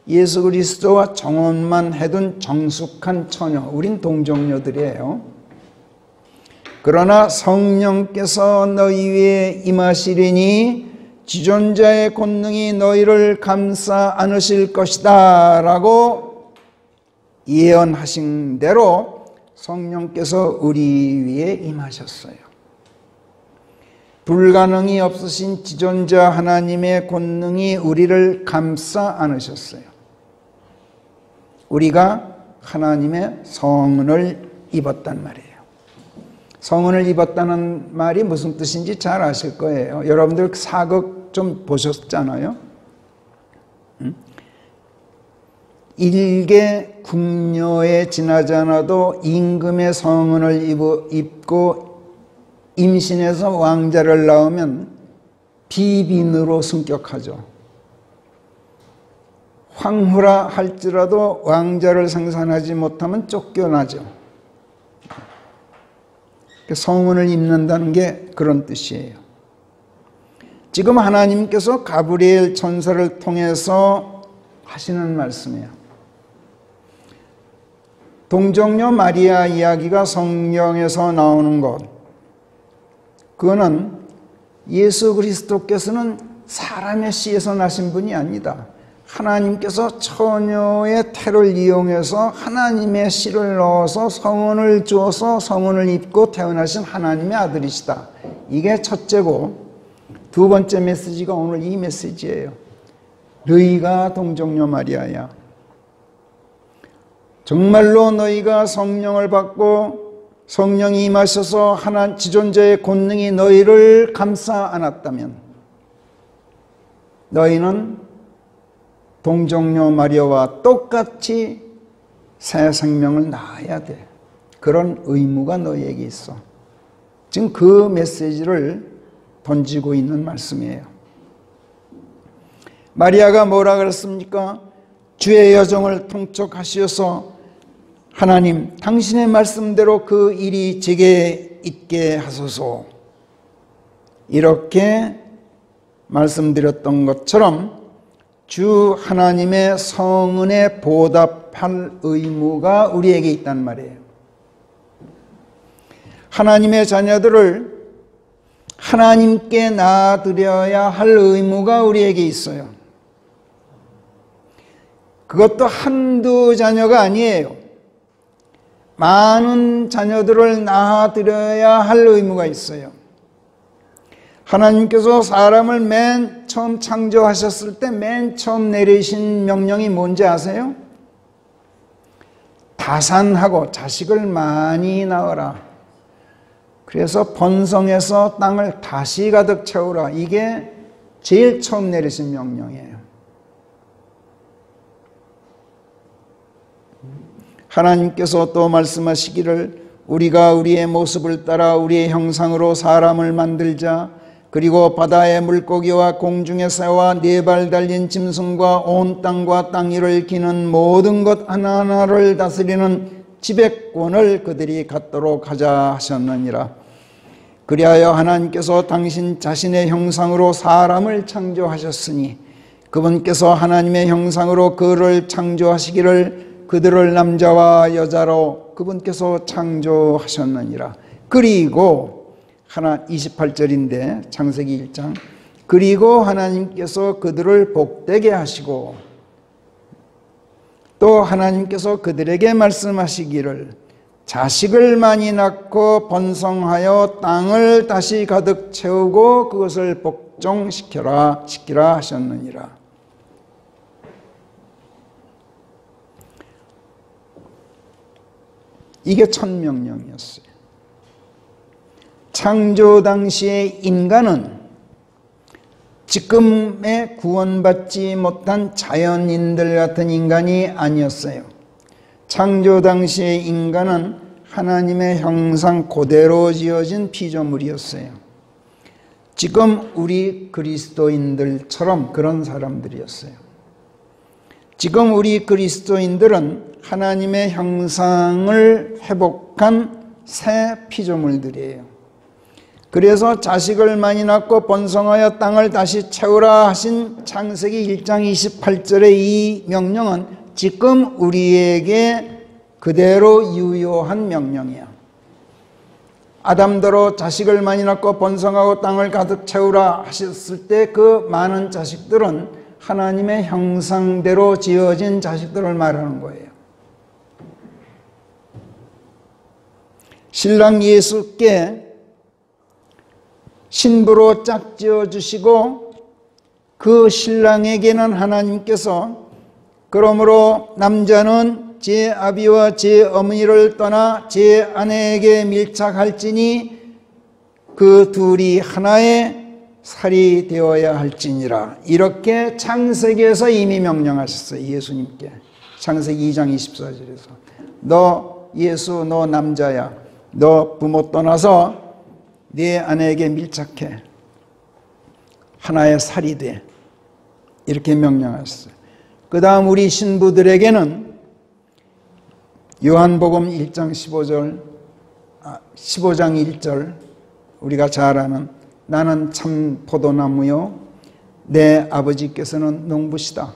예수 그리스도와 정혼만 해둔 정숙한 처녀, 우린 동정녀들이에요. 그러나 성령께서 너희 위에 임하시리니 지존자의 권능이 너희를 감싸 안으실 것이다 라고 예언하신 대로 성령께서 우리 위에 임하셨어요. 불가능이 없으신 지존자 하나님의 권능이 우리를 감싸 안으셨어요. 우리가 하나님의 성은을 입었단 말이에요. 성은을 입었다는 말이 무슨 뜻인지 잘 아실 거예요. 여러분들 사극 좀 보셨잖아요. 일개 궁녀에 지나지 않아도 임금의 성은을 입고 임신해서 왕자를 낳으면 비빈으로 승격하죠. 황후라 할지라도 왕자를 생산하지 못하면 쫓겨나죠. 성은을 입는다는 게 그런 뜻이에요. 지금 하나님께서 가브리엘 천사를 통해서 하시는 말씀이에요. 동정녀 마리아 이야기가 성경에서 나오는 것, 그거는 예수 그리스도께서는 사람의 씨에서 나신 분이 아니다. 하나님께서 처녀의 태를 이용해서 하나님의 씨를 넣어서 성은을 주어서 성은을 입고 태어나신 하나님의 아들이시다. 이게 첫째고, 두 번째 메시지가 오늘 이 메시지예요. 너희가 동정녀 마리아야. 정말로 너희가 성령을 받고 성령이 임하셔서 하나님 지존자의 권능이 너희를 감싸 안았다면 너희는 동정녀 마리아와 똑같이 새 생명을 낳아야 돼. 그런 의무가 너희에게 있어. 지금 그 메시지를 던지고 있는 말씀이에요. 마리아가 뭐라 그랬습니까? 주의 여정을 통촉하시어서 하나님, 당신의 말씀대로 그 일이 제게 있게 하소서. 이렇게 말씀드렸던 것처럼 주 하나님의 성은에 보답할 의무가 우리에게 있단 말이에요. 하나님의 자녀들을 하나님께 낳아드려야 할 의무가 우리에게 있어요. 그것도 한두 자녀가 아니에요. 많은 자녀들을 낳아드려야 할 의무가 있어요. 하나님께서 사람을 맨 처음 창조하셨을 때 맨 처음 내리신 명령이 뭔지 아세요? 다산하고 자식을 많이 낳으라. 그래서 번성해서 땅을 다시 가득 채우라. 이게 제일 처음 내리신 명령이에요. 하나님께서 또 말씀하시기를 우리가 우리의 모습을 따라 우리의 형상으로 사람을 만들자. 그리고 바다의 물고기와 공중의 새와 네 발 달린 짐승과 온 땅과 땅 위를 기는 모든 것 하나하나를 다스리는 지배권을 그들이 갖도록 하자 하셨느니라. 그리하여 하나님께서 당신 자신의 형상으로 사람을 창조하셨으니 그분께서 하나님의 형상으로 그를 창조하시기를 그들을 남자와 여자로 그분께서 창조하셨느니라. 그리고 28절인데 창세기 1장 그리고 하나님께서 그들을 복되게 하시고 또 하나님께서 그들에게 말씀하시기를 자식을 많이 낳고 번성하여 땅을 다시 가득 채우고 그것을 복종시키라 하셨느니라. 이게 첫 명령이었어요. 창조 당시의 인간은 지금의 구원받지 못한 자연인들 같은 인간이 아니었어요. 창조 당시의 인간은 하나님의 형상 그대로 지어진 피조물이었어요. 지금 우리 그리스도인들처럼 그런 사람들이었어요. 지금 우리 그리스도인들은 하나님의 형상을 회복한 새 피조물들이에요. 그래서 자식을 많이 낳고 번성하여 땅을 다시 채우라 하신 창세기 1장 28절의 이 명령은 지금 우리에게 그대로 유효한 명령이야. 아담더러 자식을 많이 낳고 번성하고 땅을 가득 채우라 하셨을 때 그 많은 자식들은 하나님의 형상대로 지어진 자식들을 말하는 거예요. 신랑 예수께 신부로 짝지어 주시고 그 신랑에게는 하나님께서 그러므로 남자는 제 아비와 제 어머니를 떠나 제 아내에게 밀착할지니 그 둘이 하나의 살이 되어야 할지니라. 이렇게 창세기에서 이미 명령하셨어요. 예수님께. 창세기 2장 24절에서 너 예수 너 남자야. 너 부모 떠나서 네 아내에게 밀착해. 하나의 살이 돼. 이렇게 명령하셨어요. 그 다음 우리 신부들에게는 요한복음 1장 15장 1절 우리가 잘 아는 나는 참 포도나무요 내 아버지께서는 농부시다.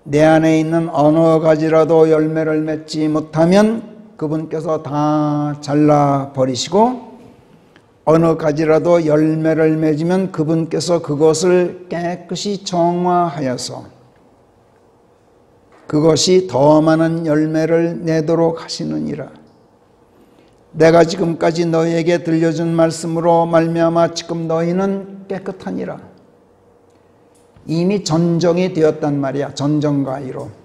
내 안에 있는 어느 가지라도 열매를 맺지 못하면 그분께서 다 잘라버리시고 어느 가지라도 열매를 맺으면 그분께서 그것을 깨끗이 정화하여서 그것이 더 많은 열매를 내도록 하시느니라. 내가 지금까지 너희에게 들려준 말씀으로 말미암아 지금 너희는 깨끗하니라. 이미 전정이 되었단 말이야. 전정가위로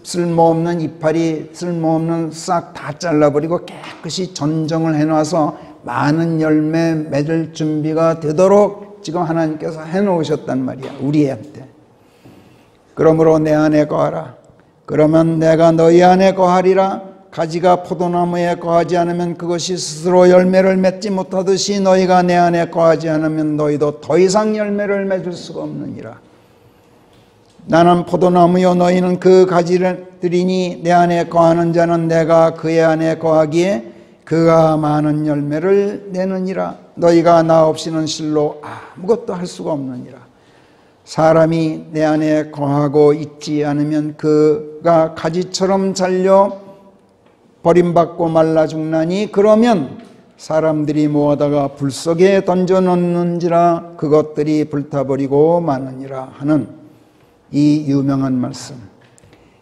쓸모없는 이파리 쓸모없는 싹 다 잘라버리고 깨끗이 전정을 해놔서 많은 열매 맺을 준비가 되도록 지금 하나님께서 해놓으셨단 말이야. 우리한테. 그러므로 내 안에 거하라. 그러면 내가 너희 안에 거하리라. 가지가 포도나무에 거하지 않으면 그것이 스스로 열매를 맺지 못하듯이 너희가 내 안에 거하지 않으면 너희도 더 이상 열매를 맺을 수가 없느니라. 나는 포도나무요 너희는 그 가지들이니 내 안에 거하는 자는 내가 그의 안에 거하기에 그가 많은 열매를 내느니라. 너희가 나 없이는 실로 아무것도 할 수가 없느니라. 사람이 내 안에 거하고 있지 않으면 그가 가지처럼 잘려 버림받고 말라 죽나니 그러면 사람들이 모아다가 불 속에 던져놓는지라 그것들이 불타버리고 마느니라 하는 이 유명한 말씀,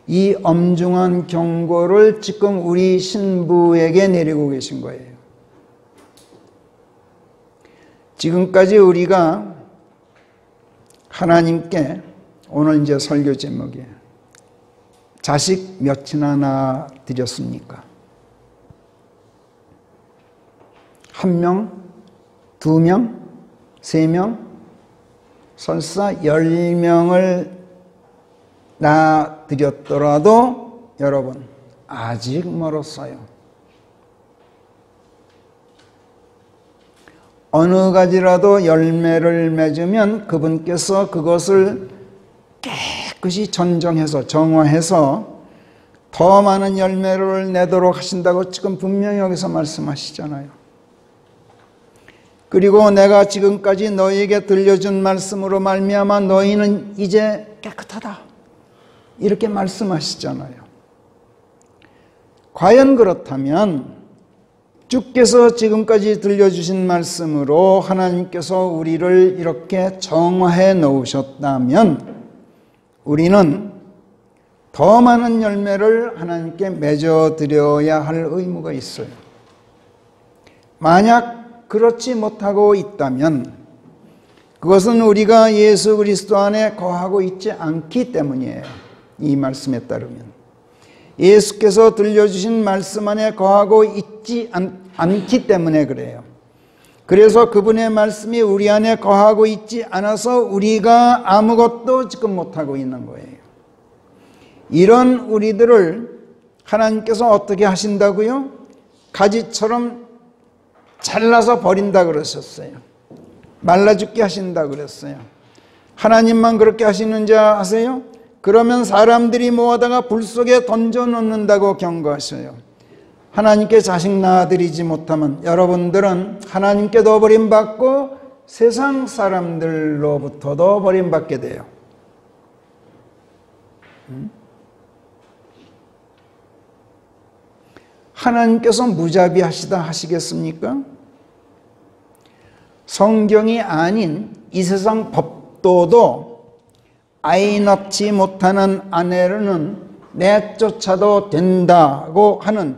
이 엄중한 경고를 지금 우리 신부에게 내리고 계신 거예요. 지금까지 우리가 하나님께 오늘 이제 설교 제목이에요. 자식 몇이나 낳아 드렸습니까? 1명? 2명? 3명? 설사 10명을 낳아 드렸더라도 여러분 아직 멀었어요. 어느 가지라도 열매를 맺으면 그분께서 그것을 깨끗이 전정해서 정화해서 더 많은 열매를 내도록 하신다고 지금 분명히 여기서 말씀하시잖아요. 그리고 내가 지금까지 너희에게 들려준 말씀으로 말미암아 너희는 이제 깨끗하다 이렇게 말씀하시잖아요. 과연 그렇다면 주께서 지금까지 들려주신 말씀으로 하나님께서 우리를 이렇게 정화해 놓으셨다면 우리는 더 많은 열매를 하나님께 맺어드려야 할 의무가 있어요. 만약 그렇지 못하고 있다면 그것은 우리가 예수 그리스도 안에 거하고 있지 않기 때문이에요. 이 말씀에 따르면 예수께서 들려주신 말씀 안에 거하고 있지 않기 때문에 그래요. 그래서 그분의 말씀이 우리 안에 거하고 있지 않아서 우리가 아무것도 지금 못하고 있는 거예요. 이런 우리들을 하나님께서 어떻게 하신다고요? 가지처럼 잘라서 버린다 그러셨어요. 말라 죽게 하신다 그랬어요. 하나님만 그렇게 하시는 자 아세요? 그러면 사람들이 모아다가 불 속에 던져놓는다고 경고하셔요. 하나님께 자식 낳아드리지 못하면 여러분들은 하나님께도 버림받고 세상 사람들로부터도 버림받게 돼요. 하나님께서 무자비하시다 하시겠습니까? 성경이 아닌 이 세상 법도도 아이 낳지 못하는 아내는 내쫓아도 된다고 하는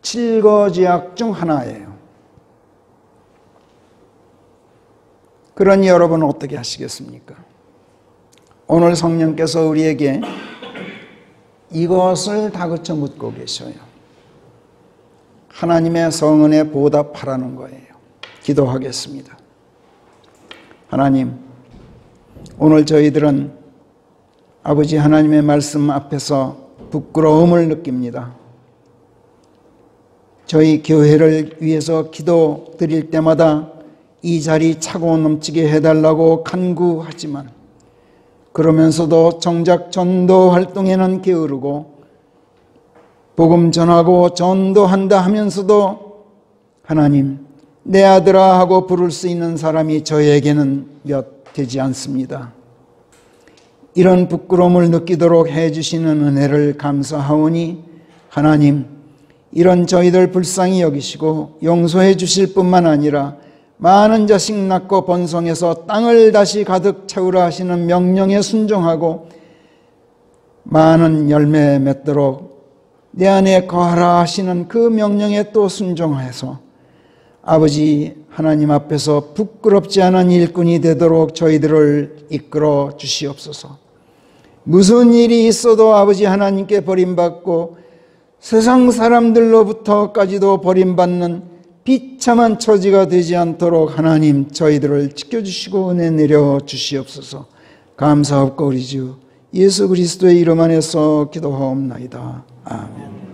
7거 죄악 중 하나예요. 그러니 여러분은 어떻게 하시겠습니까? 오늘 성령께서 우리에게 이것을 다그쳐 묻고 계셔요. 하나님의 성은에 보답하라는 거예요. 기도하겠습니다. 하나님, 오늘 저희들은 아버지 하나님의 말씀 앞에서 부끄러움을 느낍니다. 저희 교회를 위해서 기도 드릴 때마다 이 자리 차고 넘치게 해달라고 간구하지만 그러면서도 정작 전도 활동에는 게으르고 복음 전하고 전도한다 하면서도 하나님, 내 아들아 하고 부를 수 있는 사람이 저에게는 몇 되지 않습니다. 이런 부끄러움을 느끼도록 해주시는 은혜를 감사하오니 하나님, 이런 저희들 불쌍히 여기시고 용서해 주실 뿐만 아니라 많은 자식 낳고 번성해서 땅을 다시 가득 채우라 하시는 명령에 순종하고 많은 열매 맺도록 내 안에 거하라 하시는 그 명령에 또 순종해서 아버지 하나님 앞에서 부끄럽지 않은 일꾼이 되도록 저희들을 이끌어 주시옵소서. 무슨 일이 있어도 아버지 하나님께 버림받고 세상 사람들로부터까지도 버림받는 비참한 처지가 되지 않도록 하나님 저희들을 지켜주시고 은혜 내려 주시옵소서. 감사합고 우리 주 예수 그리스도의 이름 안에서 기도하옵나이다. 아멘.